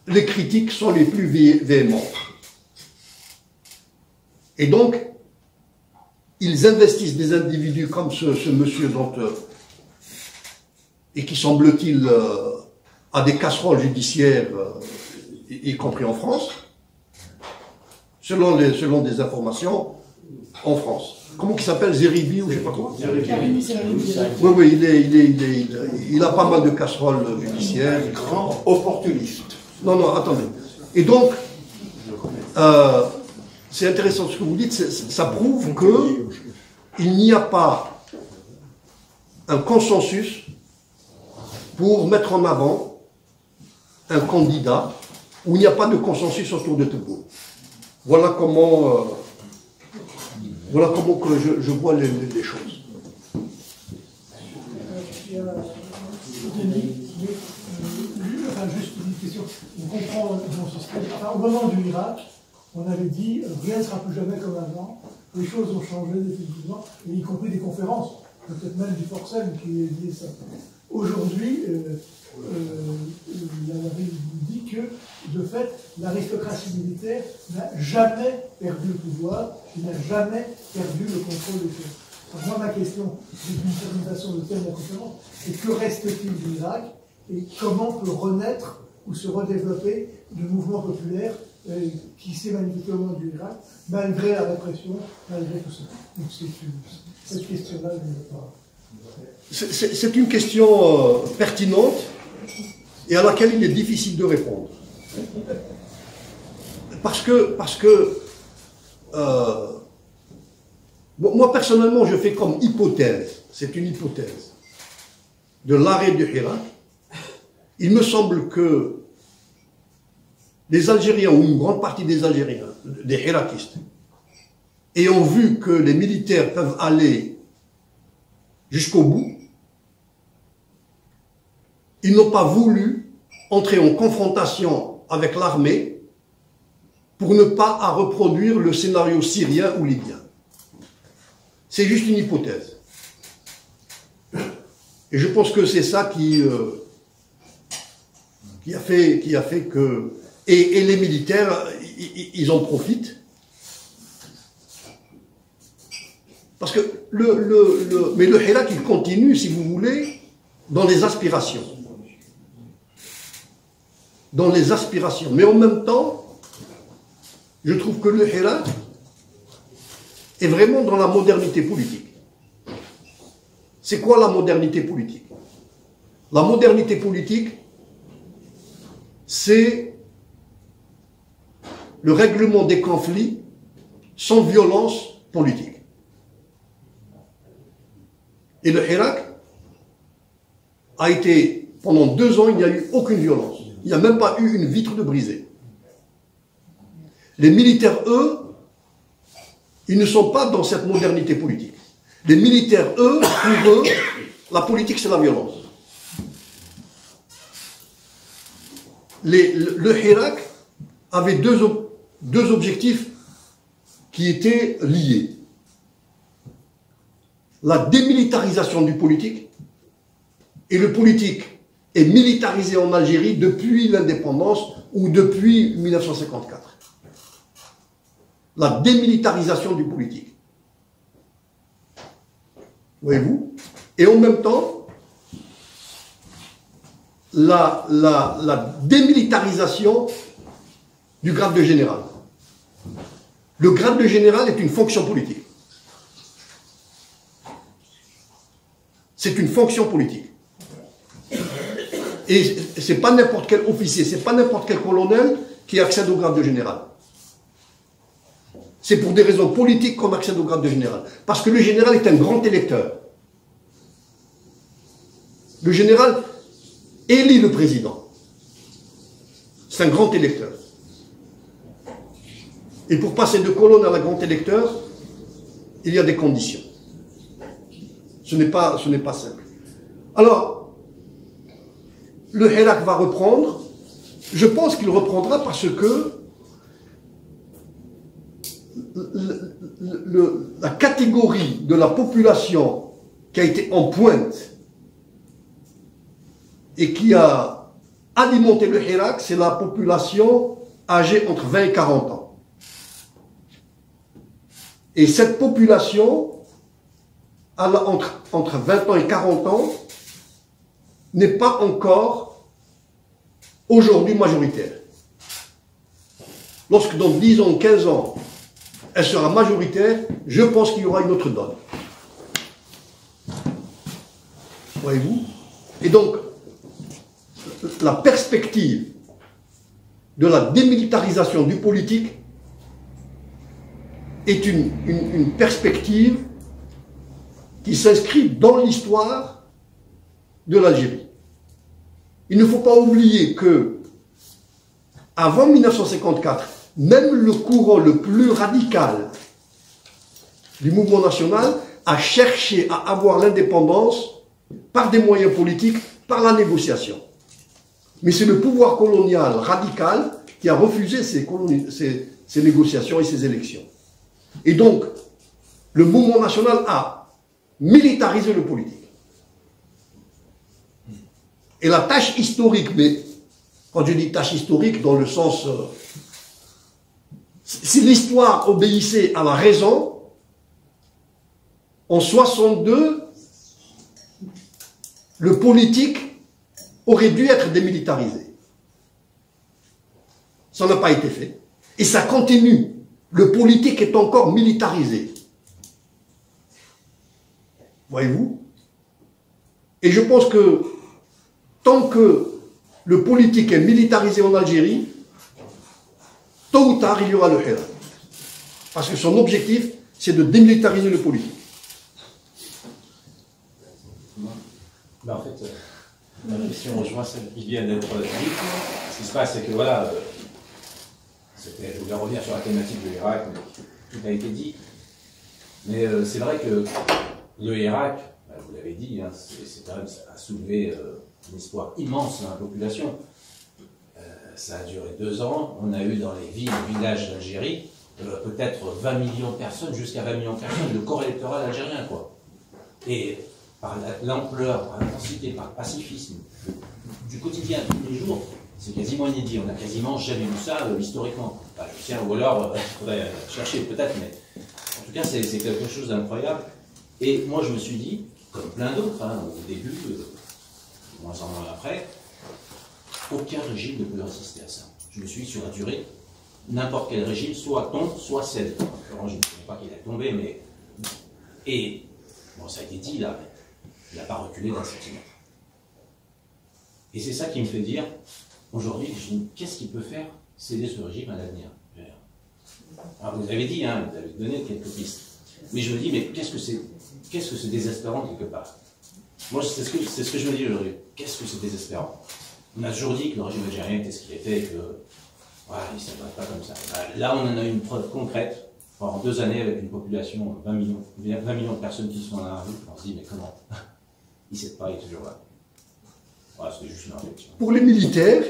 les critiques sont les plus véhémentes. Et donc, ils investissent des individus comme ce monsieur dont, et qui semble-t-il a des casseroles judiciaires, y compris en France, selon des informations, en France. Comment il s'appelle, Zeribi ou je sais pas quoi? Oui, il a pas mal de casseroles judiciaires. Grand opportuniste. Non, attendez. Et donc, c'est intéressant ce que vous dites, ça prouve qu'il n'y a pas un consensus pour mettre en avant un candidat où il n'y a pas de consensus autour de Tebboune. Voilà comment que je vois les choses. Juste une question. On comprend dans ce système. Enfin, au moment du Irak, on avait dit rien ne sera plus jamais comme avant. Les choses ont changé définitivement, et y compris des conférences, peut-être même du Forcem qui disait ça. Aujourd'hui, la vous dit que, de fait, l'aristocratie militaire n'a jamais perdu le pouvoir, et n'a jamais perdu le contrôle des choses. Alors moi, ma question, c'est d'une certaine façon le thème de la conférence, c'est que reste-t-il de l'Irak et comment peut renaître ou se redévelopper le mouvement populaire qui s'est manifesté au moment du Irak, malgré la répression, malgré tout ça. Donc cette question-là, je ne veux pas. C'est une question pertinente et à laquelle il est difficile de répondre. Parce que moi personnellement je fais comme hypothèse, c'est une hypothèse, de l'arrêt du Hirak. Il me semble que les Algériens, ou une grande partie des Algériens, des Hirakistes, ayant vu que les militaires peuvent aller jusqu'au bout, ils n'ont pas voulu entrer en confrontation avec l'armée pour ne pas reproduire le scénario syrien ou libyen. C'est juste une hypothèse. Et je pense que c'est ça qui a fait que... Et les militaires, ils en profitent. Parce que mais le Hirak, il continue, si vous voulez, dans les aspirations. Dans les aspirations. Mais en même temps, je trouve que le Hirak est vraiment dans la modernité politique. C'est quoi la modernité politique? La modernité politique, c'est le règlement des conflits sans violence politique. Et le Hirak a été, pendant 2 ans, il n'y a eu aucune violence. Il n'y a même pas eu une vitre de brisée. Les militaires, eux, ils ne sont pas dans cette modernité politique. Les militaires, eux, pour eux, la politique, c'est la violence. Le Hirak avait deux objectifs qui étaient liés. La démilitarisation du politique, et le politique est militarisé en Algérie depuis l'indépendance ou depuis 1954. La démilitarisation du politique. voyez-vous, et en même temps, la démilitarisation du grade de général. Le grade de général est une fonction politique. C'est une fonction politique. Et c'est pas n'importe quel officier, c'est pas n'importe quel colonel qui accède au grade de général. C'est pour des raisons politiques qu'on accède au grade de général. Parce que le général est un grand électeur. Le général élit le président. C'est un grand électeur. Et pour passer de colonel à grand électeur, il y a des conditions. Ce n'est pas simple. Alors, le Hirak va reprendre. Je pense qu'il reprendra parce que la catégorie de la population qui a été en pointe et qui a alimenté le Hirak, c'est la population âgée entre 20 et 40 ans. Et cette population, entre 20 ans et 40 ans, n'est pas encore aujourd'hui majoritaire. Lorsque dans 10 ans, 15 ans, elle sera majoritaire, je pense qu'il y aura une autre donne. Voyez-vous? Et donc, la perspective de la démilitarisation du politique est une perspective qui s'inscrit dans l'histoire de l'Algérie. Il ne faut pas oublier que, avant 1954, même le courant le plus radical du mouvement national a cherché à avoir l'indépendance par des moyens politiques, par la négociation. Mais c'est le pouvoir colonial radical qui a refusé ces négociations et ces élections. Et donc, le mouvement national a militarisé le politique. Et la tâche historique, mais quand je dis tâche historique dans le sens... si l'histoire obéissait à la raison, en 62, le politique aurait dû être démilitarisé. Ça n'a pas été fait. Et ça continue. Le politique est encore militarisé. Voyez-vous? Et je pense que tant que le politique est militarisé en Algérie, tôt ou tard, il y aura le Hirak. Parce que son objectif, c'est de démilitariser le politique. En fait, la question rejoint celle qui vient d'être dite. Ce qui se passe, c'est que voilà, je voulais revenir sur la thématique de l'Irak, mais tout a été dit. Mais c'est vrai que le Hirak, vous l'avez dit, hein, c'est quand même, ça a soulevé un espoir immense dans la population. Ça a duré 2 ans. On a eu dans les villes et villages d'Algérie peut-être 20 millions de personnes, jusqu'à 20 millions de personnes, de corps électoral algérien, quoi. Et par l'ampleur, par l'intensité, par le pacifisme du quotidien, tous les jours, c'est quasiment inédit. On n'a quasiment jamais vu ça historiquement. Enfin, je tiens, ou alors, il faudrait chercher peut-être, mais en tout cas, c'est quelque chose d'incroyable. Et moi, je me suis dit, comme plein d'autres, hein, au début, moins en moins après, aucun régime ne peut résister à ça. Je me suis dit, sur la durée, n'importe quel régime, soit tombe, soit cède. Alors, je ne sais pas qu'il a tombé, mais... Et, bon, ça a été dit là, il n'a pas reculé d'un centimètre. Et c'est ça qui me fait dire, aujourd'hui, qu'est-ce qu'il peut faire céder ce régime à l'avenir? Alors, vous avez dit, hein, vous avez donné quelques pistes. Mais je me dis, mais qu'est-ce que c'est désespérant quelque part? Moi, c'est ce que je me dis aujourd'hui. Qu'est-ce que c'est désespérant? On a toujours dit que le régime algérien était ce qu'il était et que, voilà, il ne s'abat pas comme ça. Là, on en a une preuve concrète. En 2 années, avec une population, 20 millions de personnes qui sont dans la rue, on se dit, mais comment? Il ne sait pas, il est toujours là. Voilà, c'était juste une réflexion. Pour les militaires,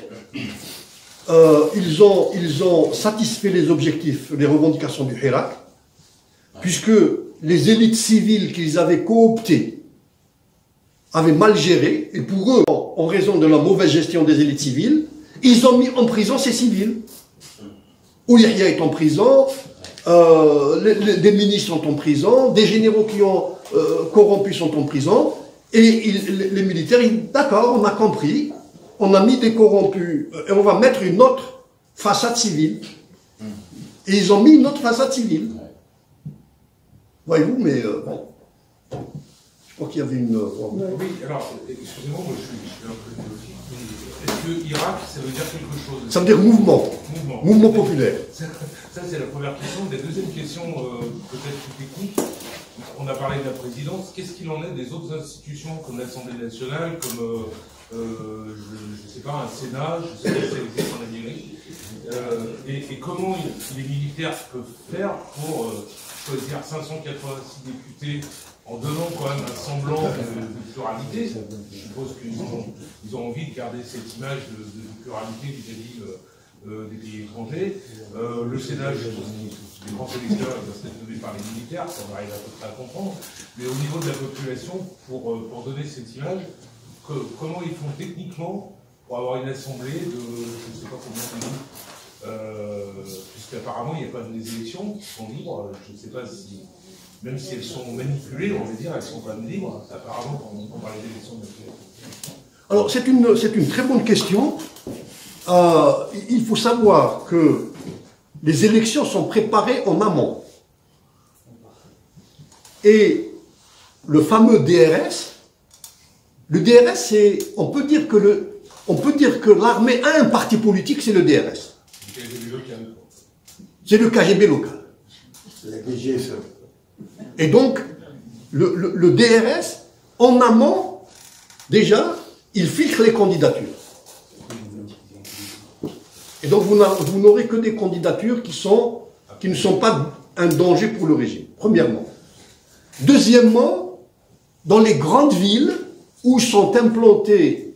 ils ont satisfait les objectifs, les revendications du Hirak, ouais, puisque les élites civiles qu'ils avaient cooptées avaient mal géré, et pour eux, en raison de la mauvaise gestion des élites civiles, ils ont mis en prison ces civils. Ouyahia est en prison, des ministres sont en prison, des généraux qui ont corrompus sont en prison, et les militaires, d'accord, on a compris, on a mis des corrompus, et on va mettre une autre façade civile. Et ils ont mis une autre façade civile. Voyez-vous, mais bon. Je crois qu'il y avait une... Oui, alors, excusez-moi, moi je suis un peu néophyte, mais est-ce que Irak, ça veut dire quelque chose? Ça veut dire mouvement. Mouvement populaire. Ça, c'est la première question. La deuxième question, peut-être plus technique. On a parlé de la présidence. Qu'est-ce qu'il en est des autres institutions, comme l'Assemblée nationale, comme, je ne sais pas, un Sénat, je sais pas si ça existe en Amérique, et comment les militaires peuvent faire pour choisir 586 députés en donnant quand même un semblant de pluralité. Je suppose qu'ils ont envie de garder cette image de pluralité vis-à-vis des pays étrangers. Le Sénat, je suppose que les grands électeurs doivent être donnés par les militaires, ça on arrive à peu près à comprendre. Mais au niveau de la population, pour donner cette image, comment ils font techniquement pour avoir une assemblée de, je ne sais pas combien de pays, puisqu'apparemment il y a quand même des élections qui sont libres, je ne sais pas si... Même si elles sont manipulées, on va dire, elles sont quand même libres, apparemment, quand on parle des élections manipulées. Alors, c'est une très bonne question. Il faut savoir que les élections sont préparées en amont. Et le fameux DRS, le DRS, c'est, on peut dire que l'armée a un parti politique, c'est le DRS. C'est le KGB local. C'est la DGSE. Et donc, le DRS, en amont, déjà, il filtre les candidatures. Et donc, vous n'aurez que des candidatures qui ne sont pas un danger pour le régime, premièrement. Deuxièmement, dans les grandes villes où sont implantés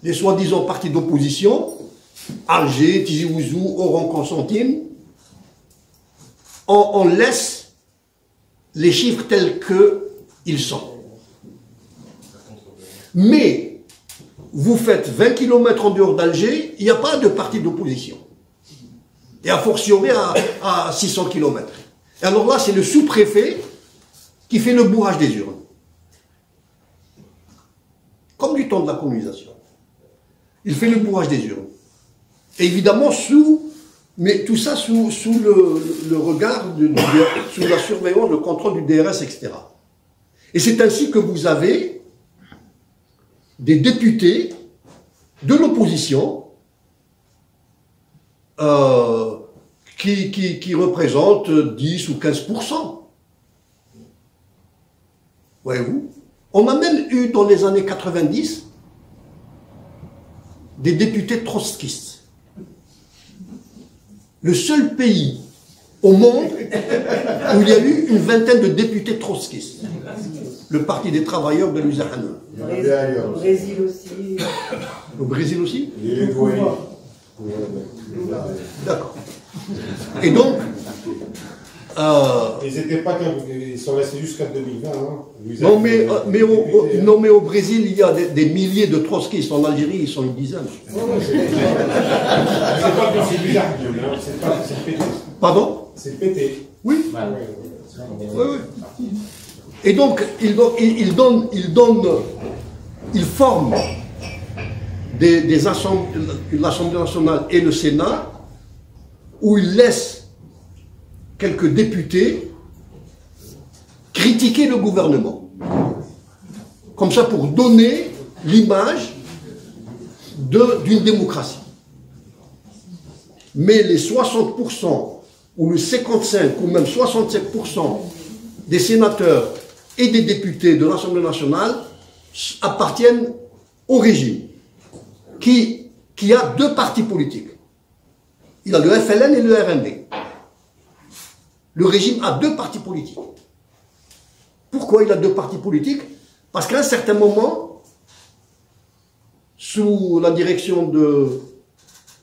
les soi-disant partis d'opposition, Alger, Tizi Ouzou, Oran-Constantine, on laisse les chiffres tels qu'ils sont. Mais, vous faites 20 km en dehors d'Alger, il n'y a pas de parti d'opposition. Et a fortiori à 600 km. Et alors là, c'est le sous-préfet qui fait le bourrage des urnes. Comme du temps de la colonisation. Il fait le bourrage des urnes. Et évidemment, mais tout ça sous le regard, sous la surveillance, le contrôle du DRS, etc. Et c'est ainsi que vous avez des députés de l'opposition qui représentent 10 ou 15%. Voyez-vous? On a même eu dans les années 90 des députés trotskistes. Le seul pays au monde où il y a eu une vingtaine de députés trotskistes. Le Parti des travailleurs de Lusahana. Au Brésil aussi. Au Brésil aussi? D'accord. Et donc... Ils sont restés jusqu'à 2020. Non, mais au Brésil, il y a des milliers de trotskistes. En Algérie, ils sont une dizaine. C'est pas que c'est bizarre, c'est le PT. Pardon? C'est le PT. Oui. Oui. Et donc, ils forment l'Assemblée nationale et le Sénat, où ils laissent quelques députés critiquer le gouvernement. Comme ça, pour donner l'image d'une démocratie. Mais les 60% ou le 55% ou même 67% des sénateurs et des députés de l'Assemblée nationale appartiennent au régime, qui a deux partis politiques. Il a le FLN et le RND. Le régime a deux partis politiques. Pourquoi il a deux partis politiques? Parce qu'à un certain moment, sous la direction de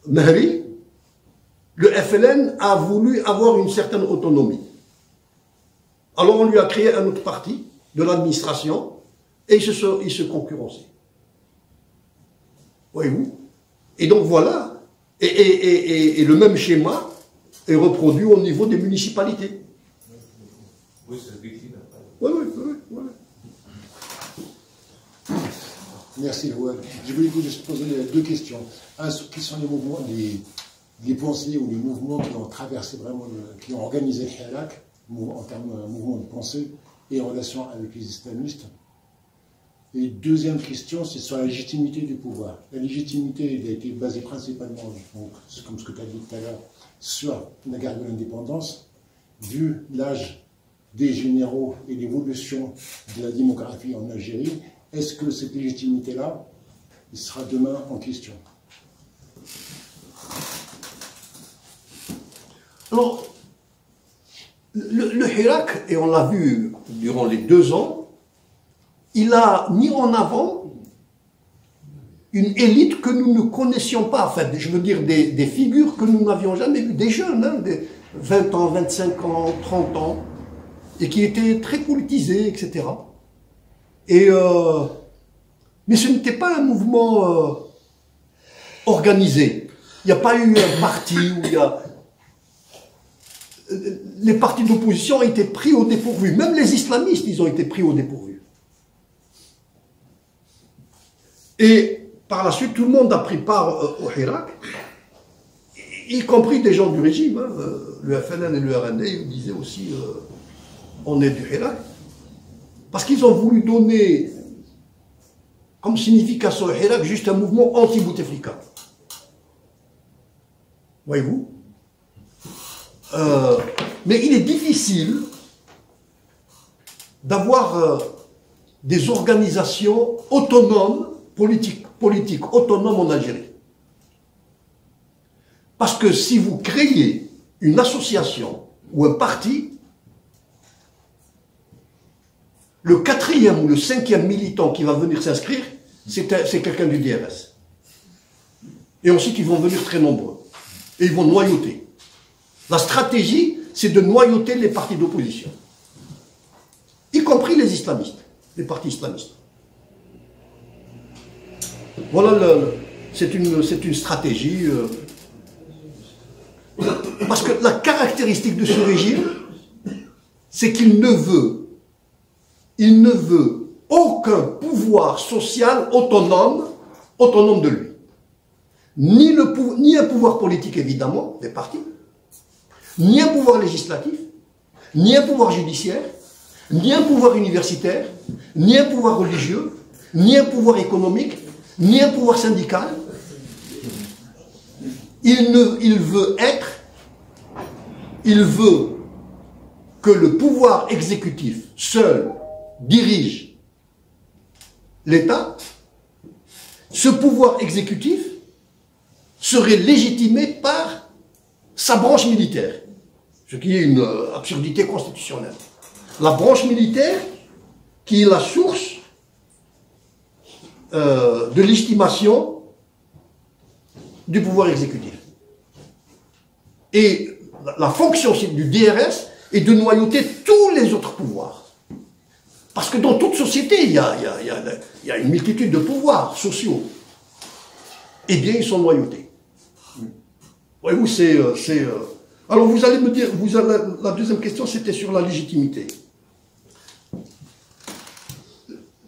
Mahri, le FLN a voulu avoir une certaine autonomie. Alors on lui a créé un autre parti de l'administration et ils se concurrençaient. Voyez-vous? Et donc voilà. Et le même schéma est reproduit au niveau des municipalités. Oui, ça se décline. Oui, oui, oui, oui. Merci, Louane. Je voulais vous juste poser deux questions. Un, quels sont les mouvements, les pensées ou les mouvements qui ont traversé vraiment, qui ont organisé le Hirak, en termes de mouvement de pensée et en relation avec les islamistes. Et deuxième question, c'est sur la légitimité du pouvoir. La légitimité, elle a été basée principalement, donc, comme ce que tu as dit tout à l'heure, sur la guerre de l'indépendance, vu l'âge des généraux et l'évolution de la démographie en Algérie. Est-ce que cette légitimité-là sera demain en question? Alors, le Hirak, et on l'a vu durant les 2 ans, il a mis en avant une élite que nous ne connaissions pas, enfin, je veux dire des figures que nous n'avions jamais vues, des jeunes, hein, des 20 ans, 25 ans, 30 ans, et qui étaient très politisés, etc. Mais ce n'était pas un mouvement organisé. Il n'y a pas eu un parti où il y a... Les partis d'opposition ont été pris au dépourvu. Même les islamistes, ils ont été pris au dépourvu. Et par la suite, tout le monde a pris part au Hirak, y compris des gens du régime. Hein. Le FLN et le RND, ils disaient aussi on est du Hirak. Parce qu'ils ont voulu donner comme signification au Hirak juste un mouvement anti-Bouteflika. Voyez-vous? Mais il est difficile d'avoir des organisations autonomes, politiques autonomes en Algérie. Parce que si vous créez une association ou un parti, le 4e ou le 5e militant qui va venir s'inscrire, c'est quelqu'un du DRS. Et ensuite, ils vont venir très nombreux. Et ils vont noyauter. La stratégie, c'est de noyauter les partis d'opposition. Y compris les islamistes, les partis islamistes. Voilà, c'est une stratégie. Parce que la caractéristique de ce régime, c'est qu'il ne veut aucun pouvoir social autonome de lui. Ni un pouvoir politique, évidemment, des partis, ni un pouvoir législatif, ni un pouvoir judiciaire, ni un pouvoir universitaire, ni un pouvoir religieux, ni un pouvoir économique, ni un pouvoir syndical. Il veut que le pouvoir exécutif seul dirige l'État. Ce pouvoir exécutif serait légitimé par sa branche militaire, ce qui est une absurdité constitutionnelle. La branche militaire qui est la source de légitimation du pouvoir exécutif. Et la fonction du DRS est de noyauter tous les autres pouvoirs. Parce que dans toute société, il y a une multitude de pouvoirs sociaux. Eh bien, ils sont noyautés. Voyez-vous, alors vous allez me dire, la deuxième question, c'était sur la légitimité.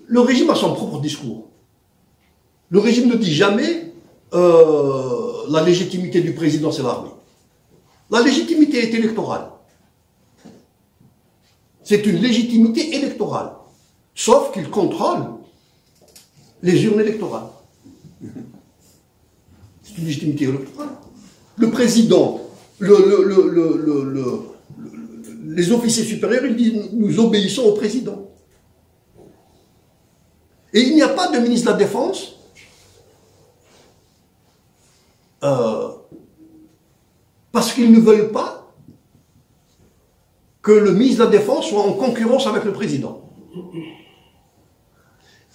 Le régime a son propre discours. Le régime ne dit jamais la légitimité du président, c'est l'armée. La légitimité est électorale. C'est une légitimité électorale. Sauf qu'il contrôle les urnes électorales. C'est une légitimité électorale. Le président, les officiers supérieurs, ils disent nous obéissons au président. Et il n'y a pas de ministre de la Défense parce qu'ils ne veulent pas que le ministre de la Défense soit en concurrence avec le président.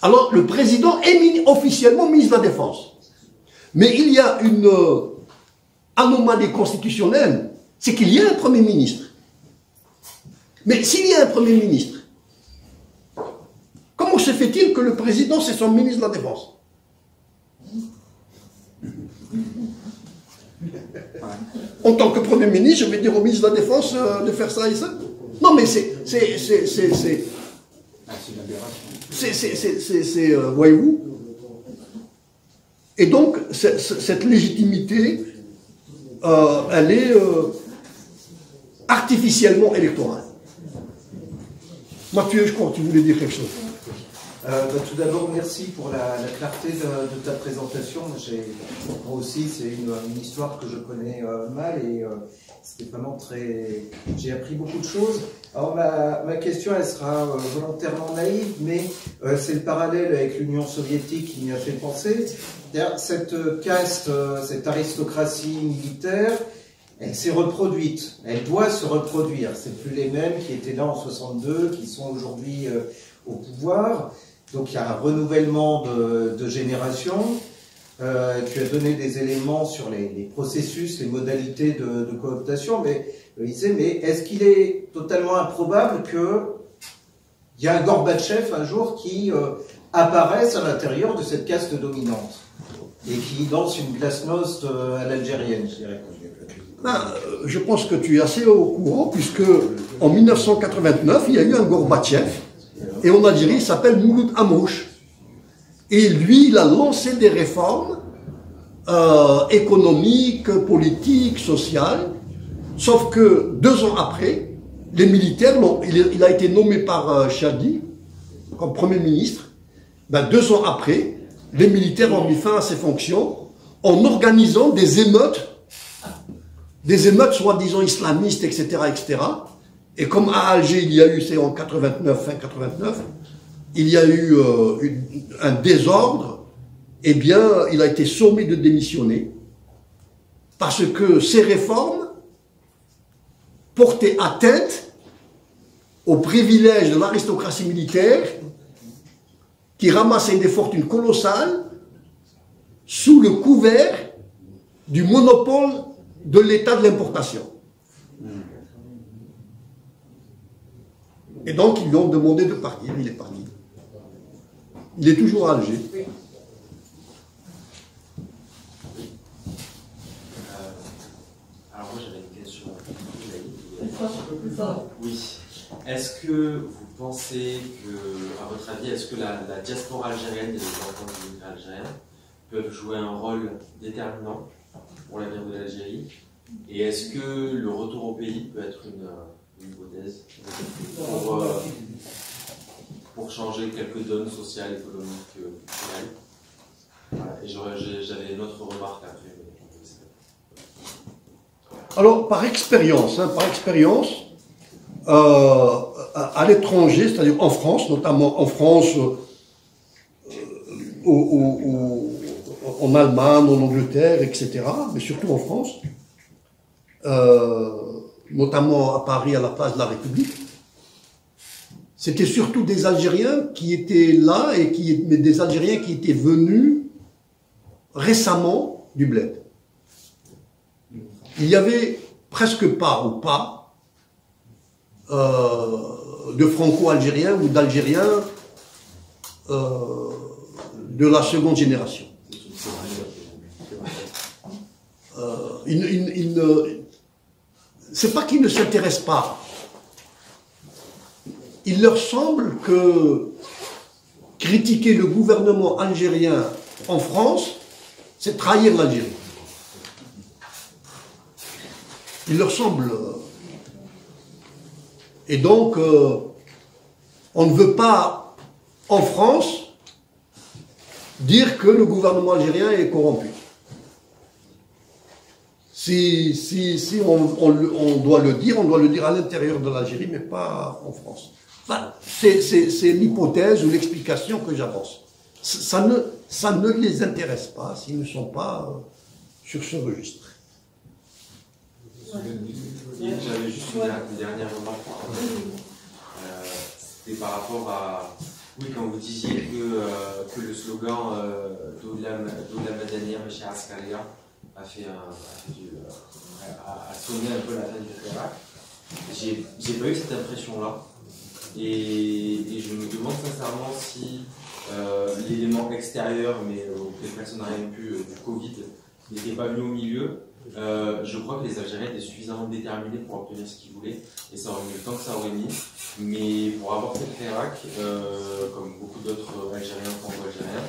Alors, le président est officiellement ministre de la Défense. Mais il y a une anomalie constitutionnelle, c'est qu'il y a un Premier ministre. Mais s'il y a un Premier ministre, comment se fait-il que le président, c'est son ministre de la Défense? En tant que Premier ministre, je vais dire au ministre de la Défense de faire ça et ça. Non, mais voyez-vous. Et donc, cette légitimité, elle est artificiellement électorale. Mathieu, je crois que tu voulais dire quelque chose. Tout d'abord, merci pour la clarté de ta présentation. Moi aussi, c'est une histoire que je connais mal et c'était vraiment très... J'ai appris beaucoup de choses. Alors ma question, elle sera volontairement naïve, mais c'est le parallèle avec l'Union soviétique qui m'y a fait penser. Cette caste, cette aristocratie militaire, elle s'est reproduite. Elle doit se reproduire. C'est plus les mêmes qui étaient là en 62, qui sont aujourd'hui au pouvoir. Donc il y a un renouvellement de génération. Tu as donné des éléments sur les processus, les modalités de cooptation, mais mais est-ce qu'il est totalement improbable qu'il y ait un Gorbatchev un jour qui apparaisse à l'intérieur de cette caste dominante et qui danse une glasnost à l'algérienne, je dirais. Je pense que tu es assez au courant, puisque en 1989, il y a eu un Gorbatchev, et en Algérie, il s'appelle Mouloud Amrouche. Et lui, il a lancé des réformes économiques, politiques, sociales, sauf que 2 ans après, les militaires, il a été nommé par Chadi comme Premier ministre. 2 ans après, les militaires ont mis fin à ses fonctions en organisant des émeutes soi-disant islamistes, etc., etc. Et comme à Alger, il y a eu, c'est en 89, fin 89, il y a eu un désordre, eh bien, il a été sommé de démissionner parce que ces réformes portaient atteinte aux privilèges de l'aristocratie militaire qui ramassait des fortunes colossales sous le couvert du monopole de l'état de l'importation. Et donc, ils lui ont demandé de partir. Il est parti. Il est toujours à Alger. Alors moi, j'avais une question. Oui. Est-ce que vous pensez que, à votre avis, est-ce que la diaspora algérienne et les enfants d'immigrés algériens peuvent jouer un rôle déterminant pour l'avenir de l'Algérie? Et est-ce que le retour au pays peut être une hypothèse pour changer quelques donnes sociales, économiques, culturelles? Voilà. Et j'avais une autre remarque après. Alors, par expérience, à l'étranger, c'est-à-dire en France, notamment en France, en Allemagne, en Angleterre, etc., mais surtout en France, notamment à Paris, à la place de la République, c'était surtout des Algériens qui étaient là, mais des Algériens qui étaient venus récemment du bled. Il y avait presque pas de franco-algériens ou d'Algériens de la seconde génération. C'est pas qu'ils ne s'intéressent pas. Il leur semble que critiquer le gouvernement algérien en France, c'est trahir l'Algérie. Il leur semble. Et donc, on ne veut pas, en France, dire que le gouvernement algérien est corrompu. Si on doit le dire à l'intérieur de l'Algérie, mais pas en France. Enfin, c'est l'hypothèse ou l'explication que j'avance. Ça ne les intéresse pas s'ils ne sont pas sur ce registre. J'avais juste une dernière remarque. C'était par rapport à... Oui, quand vous disiez que le slogan Doula Madania Mecha Askaria a sonné un peu la fin du Irak. J'ai pas eu cette impression-là. Et je me demande sincèrement si l'élément extérieur, mais auquel personne n'a rien pu, du Covid, n'était pas venu au milieu, je crois que les Algériens étaient suffisamment déterminés pour obtenir ce qu'ils voulaient, et ça aurait mis le temps que ça aurait mis. Mais pour avoir fait le Hirak, comme beaucoup d'autres Algériens, franco-algériens,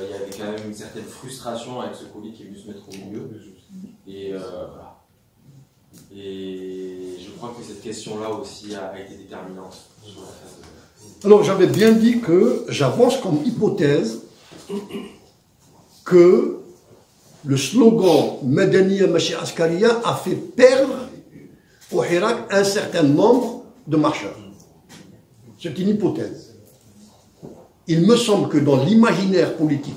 il y avait quand même une certaine frustration avec ce Covid qui est venu se mettre au milieu. Et voilà. Et je crois que cette question-là aussi a été déterminante sur la phase de... Alors j'avais bien dit que j'avance comme hypothèse que le slogan Madaniya Machi Askariya a fait perdre au Hirak un certain nombre de marcheurs. C'est une hypothèse. Il me semble que dans l'imaginaire politique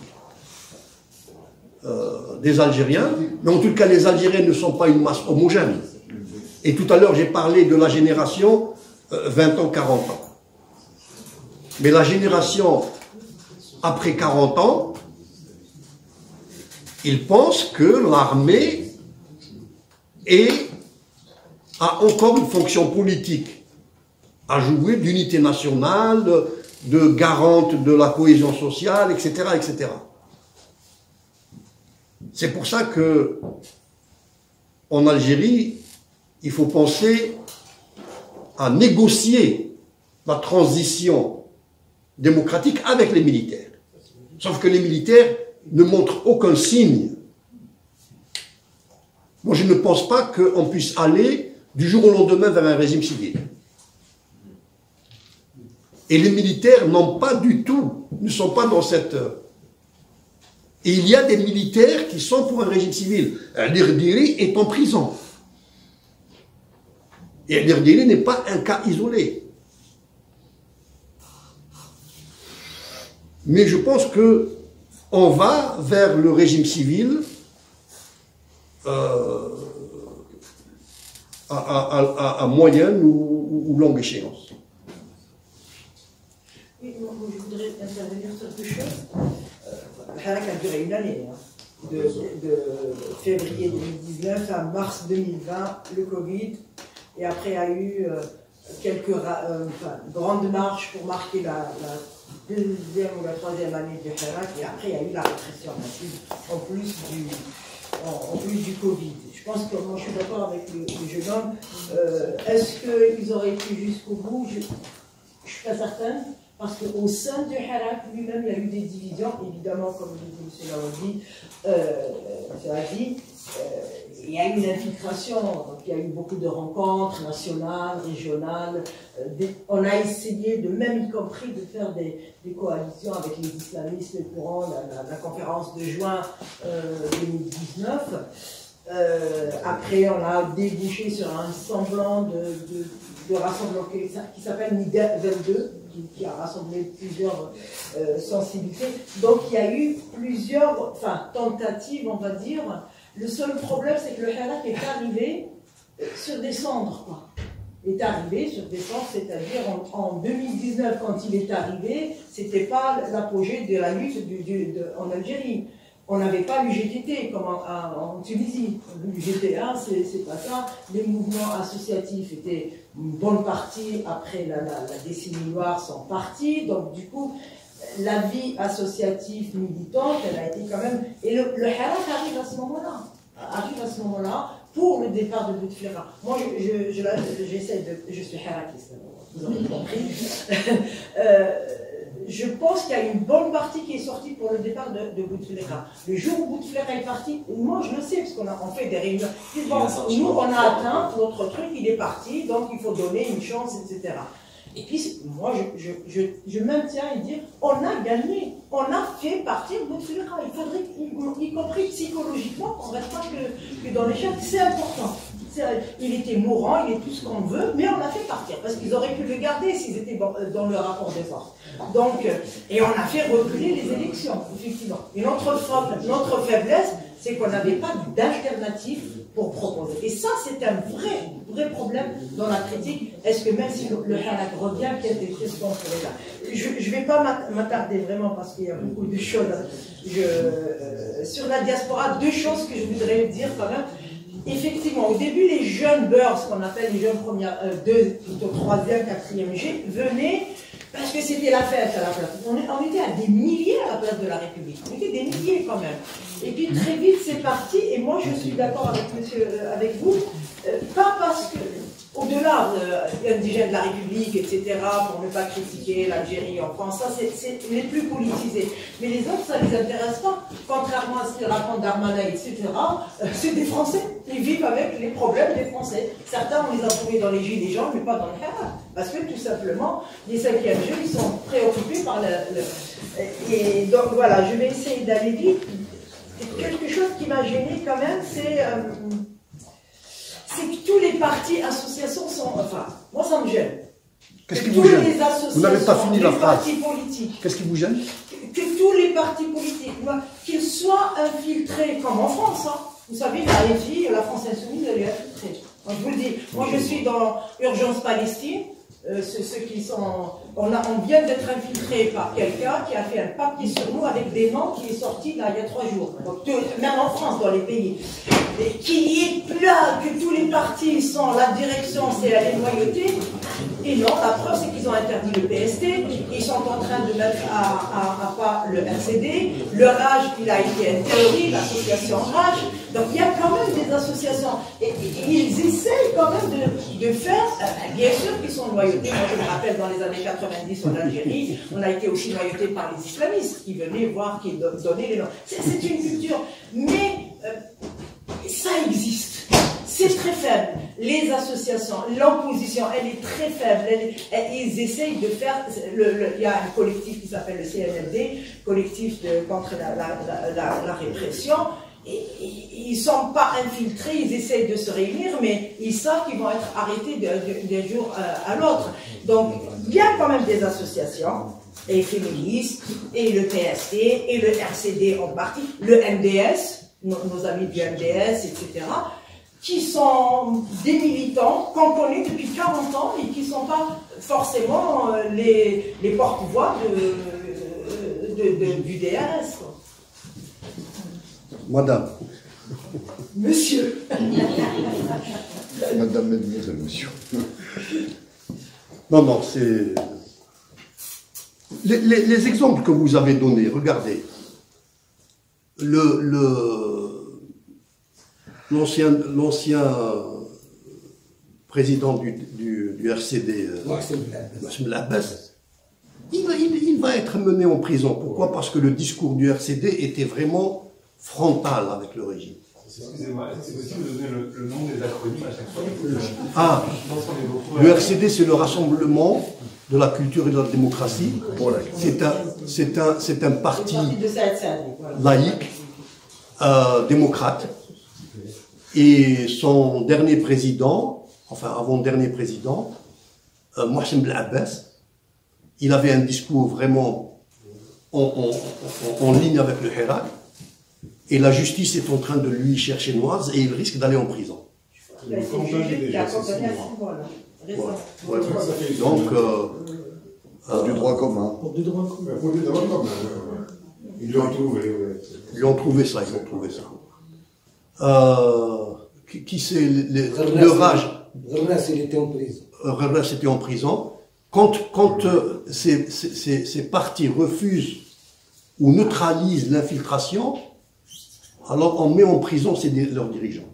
des Algériens, mais en tout cas les Algériens ne sont pas une masse homogène. Et tout à l'heure j'ai parlé de la génération 20 ans, 40 ans. Mais la génération après 40 ans, ils pensent que l'armée a encore une fonction politique à jouer, d'unité nationale, de garante de la cohésion sociale, etc., etc. C'est pour ça que en Algérie, il faut penser à négocier la transition démocratique avec les militaires. Sauf que les militaires ne montrent aucun signe. Moi, je ne pense pas qu'on puisse aller du jour au lendemain vers un régime civil. Et les militaires n'ont pas du tout, ne sont pas dans cette... Et il y a des militaires qui sont pour un régime civil. L'Irdiri est en prison. Et l'Irdiri n'est pas un cas isolé. Mais je pense que on va vers le régime civil à moyenne ou longue échéance. Oui, moi, je voudrais intervenir sur deux choses. Le Hirak a duré une année, hein, de février 2019 à mars 2020, le Covid, et après il y a eu quelques grandes marches pour marquer la deuxième ou la troisième année du Hirak, et après il y a eu la répression massive en plus du Covid. Je pense que moi je suis d'accord avec le jeune homme. Est-ce qu'ils auraient été jusqu'au bout? Je ne suis pas certaine, parce qu'au sein du Hirak lui-même, il y a eu des divisions, évidemment, comme le dit M. Lawadi, il y a eu une infiltration, donc il y a eu beaucoup de rencontres nationales, régionales. On a essayé, même y compris, de faire des coalitions avec les islamistes courant la conférence de juin 2019. Après, on a débouché sur un semblant de rassemblement qui s'appelle Nida 22, qui a rassemblé plusieurs sensibilités. Donc, il y a eu plusieurs tentatives, on va dire. Le seul problème, c'est que le Hirak est arrivé sur des cendres, quoi. Est arrivé sur des cendres, c'est-à-dire en 2019, quand il est arrivé, c'était pas l'apogée de la lutte en Algérie. On n'avait pas l'UGTT comme en Tunisie. L'UGT1, c'est pas ça. Les mouvements associatifs étaient une bonne partie, après la décennie noire, sont partis. Donc, du coup, la vie associative militante, elle a été quand même... Et le Hirak arrive à ce moment-là. Pour le départ de Bouteflika. Moi, j'essaie de... Je suis hirakiste, vous aurez compris. Je pense qu'il y a une bonne partie qui est sortie pour le départ de Bouteflika. Le jour où Bouteflika est parti, moi je le sais, parce qu'on fait des réunions. Bon, nous, on a atteint notre truc, il est parti, donc il faut donner une chance, etc. Et puis, moi, je maintiens et dire, on a gagné, on a fait partir Bouteflika. Il faudrait, y compris psychologiquement, qu'on ne reste pas que dans l'échec, c'est important. Il était mourant, il est tout ce qu'on veut, mais on l'a fait partir, parce qu'ils auraient pu le garder s'ils étaient dans le rapport des forces. Donc, et on a fait reculer les élections, effectivement. Et notre faiblesse, c'est qu'on n'avait pas d'alternative pour proposer. Et ça, c'est un vrai problème dans la critique. Est-ce que même si le Hirak revient, qu'est-ce qu'on pourrait là? Je ne vais pas m'attarder vraiment parce qu'il y a beaucoup de choses. Sur la diaspora, deux choses que je voudrais dire quand même. Effectivement, au début, les jeunes beurs, ce qu'on appelle les jeunes première, plutôt troisième, quatrième G, venaient Parce que c'était la fête à la place. On était à des milliers à la place de la République. On était des milliers quand même. Et puis très vite c'est parti. Et moi je suis d'accord avec vous. Pas parce que, au-delà indigènes de la République, etc., pour ne pas critiquer l'Algérie en France, ça c'est les plus politisés. Mais les autres, ça ne les intéresse pas. Contrairement à ce qu'ils racontent Darmanin, etc., c'est des Français. Ils vivent avec les problèmes des Français. Certains, on les a trouvés dans les Gilets jaunes, mais pas dans le Hirak. Parce que tout simplement, les 5e jeux, ils sont préoccupés par Et donc voilà, je vais essayer d'aller vite. Quelque chose qui m'a gêné quand même, c'est que tous les partis, associations sont... Enfin, moi ça me gêne. Qu'est-ce qui vous gêne? Vous n'avez pas fini la phrase. Partis politiques. Qu'est-ce qui vous gêne? Que tous les partis politiques, qu'ils soient infiltrés, comme en France. Hein. Vous savez, la FI, la France Insoumise, elle est infiltrée. Donc, je vous le dis, moi je suis dans Urgence Palestine. Ceux qui sont... On vient d'être infiltré par quelqu'un qui a fait un papier sur nous avec des noms qui est sorti là il y a 3 jours. Donc, même en France, dans les pays. Et qui est plat, que tous les partis sont, la direction c'est la loyauté. Et non, la preuve c'est qu'ils ont interdit le PST, ils sont en train de mettre à pas le RCD, le RAJ il a été interdit, l'association RAJ. Donc il y a quand même des associations. Et ils essayent quand même de faire, bien sûr qu'ils sont loyautés. Moi je me rappelle dans les années 90 en Algérie, on a été aussi loyautés par les islamistes qui venaient voir, qui donnaient les noms. C'est une culture. Mais ça existe. C'est très faible. Les associations, l'opposition, elle est très faible. Ils essayent de faire... Il y a un collectif qui s'appelle le CNLD, collectif contre la répression. Et, ils ne sont pas infiltrés, ils essayent de se réunir, mais ils savent qu'ils vont être arrêtés d'un jour à l'autre. Donc, il y a quand même des associations, et féministes, et le PST, et le RCD en partie, le MDS, nos amis du MDS, etc., qui sont des militants qu'on connaît depuis 40 ans et qui ne sont pas forcément les porte-voix du DRS. Quoi. Madame. Monsieur. Madame, mademoiselle, monsieur. Non, c'est... Les exemples que vous avez donnés, regardez. L'ancien président du RCD, Mohamed Abbas, il va être mené en prison. Pourquoi? Parce que le discours du RCD était vraiment frontal avec le régime. Excusez-moi, est-ce que c'est possible de donner le nom des acronymes à chaque fois? Ah, le RCD, c'est le Rassemblement de la culture et de la démocratie. C'est un parti laïque, démocrate. Et son dernier président, enfin avant-dernier président, Mohamed Abbas, il avait un discours vraiment en ligne avec le Hirak. Et la justice est en train de lui chercher noise et il risque d'aller en prison. Donc, du droit commun. Pour du droit commun. Ils l'ont trouvé. Ils ont trouvé ça. Qui c'est le Raj? Rarras, il était en prison. Rarras était en prison. Quand ces partis refusent ou neutralisent l'infiltration, alors on met en prison leurs dirigeants.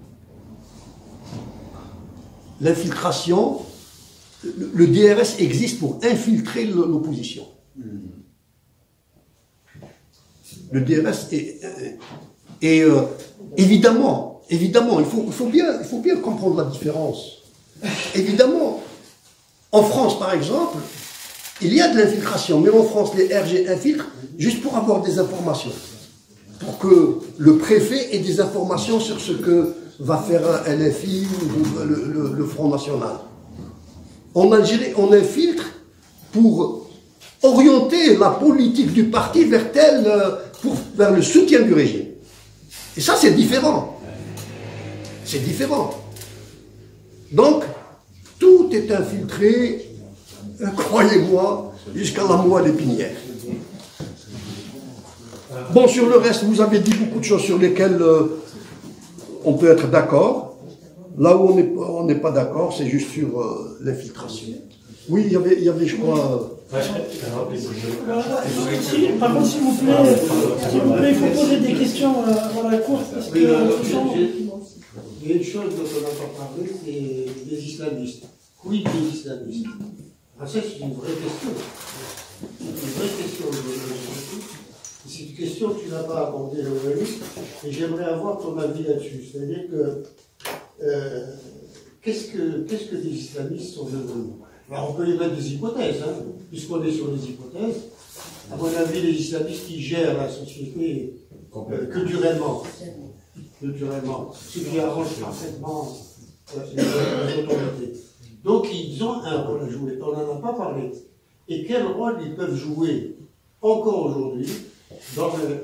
L'infiltration, le DRS existe pour infiltrer l'opposition. Le DRS est évidemment, il faut bien comprendre la différence. Évidemment, en France par exemple, il y a de l'infiltration, mais en France les RG infiltrent juste pour avoir des informations. Pour que le préfet ait des informations sur ce que va faire un LFI ou le Front National. En Algérie, on infiltre pour orienter la politique du parti vers le soutien du régime. Et ça, c'est différent. C'est différent. Donc, tout est infiltré, croyez-moi, jusqu'à la moelle épinière. Bon, sur le reste, vous avez dit beaucoup de choses sur lesquelles on peut être d'accord. Là où on n'est pas d'accord, c'est juste sur l'infiltration. Oui, il y avait, je crois... Par contre, s'il vous plaît, il faut poser des questions à la cour. Parce que, il y a une chose dont on n'a pas parlé, c'est les islamistes. Quid des islamistes? Ah, ça, c'est une vraie question. C'est une vraie question. C'est une question que tu n'as pas abordée, Loïc, et j'aimerais avoir ton avis là-dessus. C'est-à-dire que qu'est-ce que des islamistes sont devenus? Alors, on peut y mettre des hypothèses, hein, puisqu'on est sur les hypothèses. À mon avis, les islamistes qui gèrent la société culturellement, ce qui arrange parfaitement les autorités. Donc, ils ont un rôle à jouer. On n'en a pas parlé. Et quel rôle ils peuvent jouer encore aujourd'hui dans des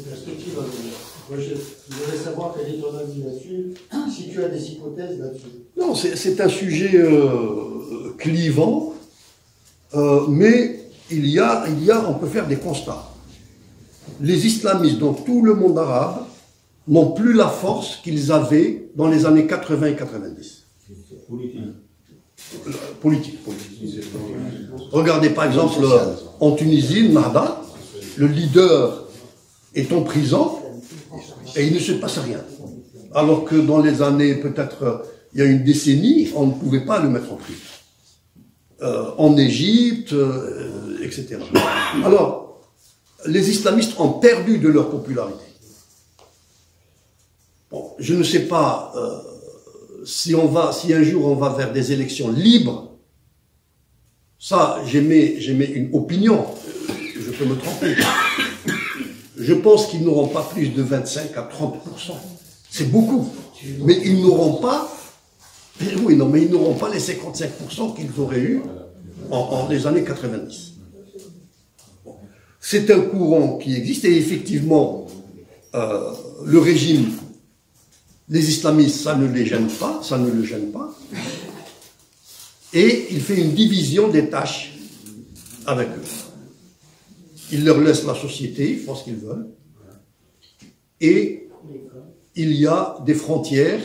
perspectives à venir? Moi, je voudrais savoir quel est ton avis là-dessus, si tu as des hypothèses là-dessus. Non, c'est un sujet clivant, mais on peut faire des constats. Les islamistes dans tout le monde arabe n'ont plus la force qu'ils avaient dans les années 80 et 90. Politique. Regardez par exemple en Tunisie, le Nahda, le leader est en prison et il ne se passe rien. Alors que dans les années, peut-être il y a une décennie, on ne pouvait pas le mettre en prison. En Égypte, etc. Alors, les islamistes ont perdu de leur popularité. Bon, je ne sais pas si un jour on va vers des élections libres. Ça, j'émets une opinion. Je peux me tromper. Je pense qu'ils n'auront pas plus de 25 à 30%. C'est beaucoup. Mais ils n'auront pas. Oui, non, mais ils n'auront pas les 55% qu'ils auraient eu en les années 90. Bon. C'est un courant qui existe et effectivement, le régime, les islamistes, ça ne les gêne pas, ça ne le gêne pas. Et il fait une division des tâches avec eux. Il leur laisse la société, ils font ce qu'ils veulent. Et il y a des frontières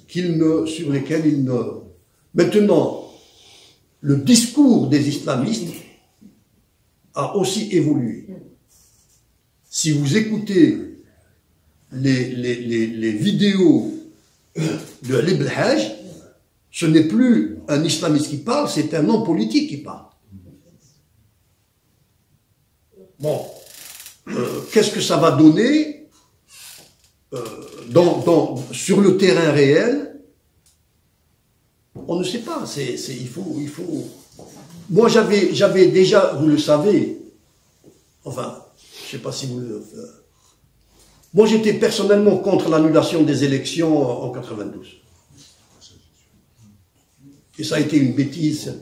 sur lesquelles ils ne... Maintenant, le discours des islamistes a aussi évolué. Si vous écoutez les vidéos de Ibn Hajj, ce n'est plus un islamiste qui parle, c'est un homme politique qui parle. Bon, qu'est-ce que ça va donner sur le terrain réel? On ne sait pas. Il faut. Moi, j'avais déjà, vous le savez, enfin, je ne sais pas si vous le... Moi, j'étais personnellement contre l'annulation des élections en 92. Et ça a été une bêtise.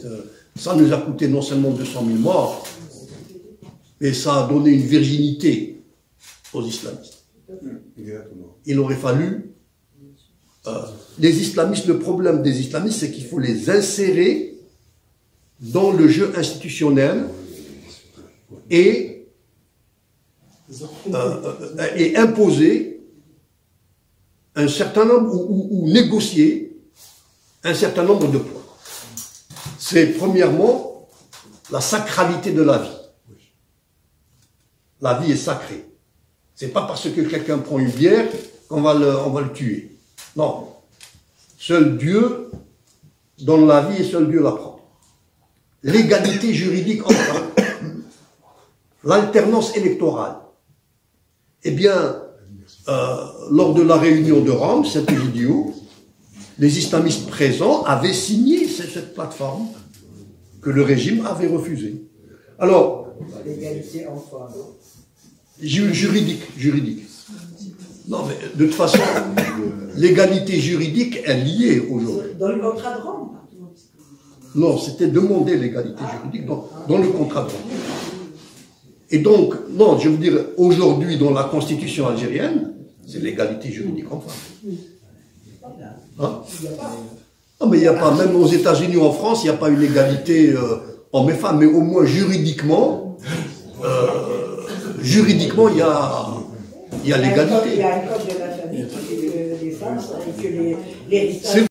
Ça nous a coûté non seulement 200 000 morts, mais ça a donné une virginité aux islamistes. Il aurait fallu... les islamistes, le problème des islamistes, c'est qu'il faut les insérer dans le jeu institutionnel et imposer un certain nombre, ou négocier un certain nombre de points. C'est premièrement la sacralité de la vie. La vie est sacrée. C'est pas parce que quelqu'un prend une bière qu'on va le tuer. Non. Seul Dieu donne la vie et seul Dieu la prend. L'égalité juridique enfin. L'alternance électorale. Eh bien, lors de la réunion de Rome, cette vidéo, les islamistes présents avaient signé cette plateforme que le régime avait refusée. Alors, l'égalité enfin. Juridique. Non, mais de toute façon, l'égalité juridique est liée aujourd'hui. Dans le contrat de Rome? Non, c'était demander l'égalité juridique dans le contrat de Rome. Et donc, non, je veux dire, aujourd'hui, dans la constitution algérienne, c'est l'égalité juridique enfin. Hein? Non, mais il n'y a pas, même aux États-Unis ou en France, il n'y a pas une égalité hommes et femmes, mais au moins juridiquement, il y a l'égalité. Il y a un code de la famille qui dit que les femmes et que les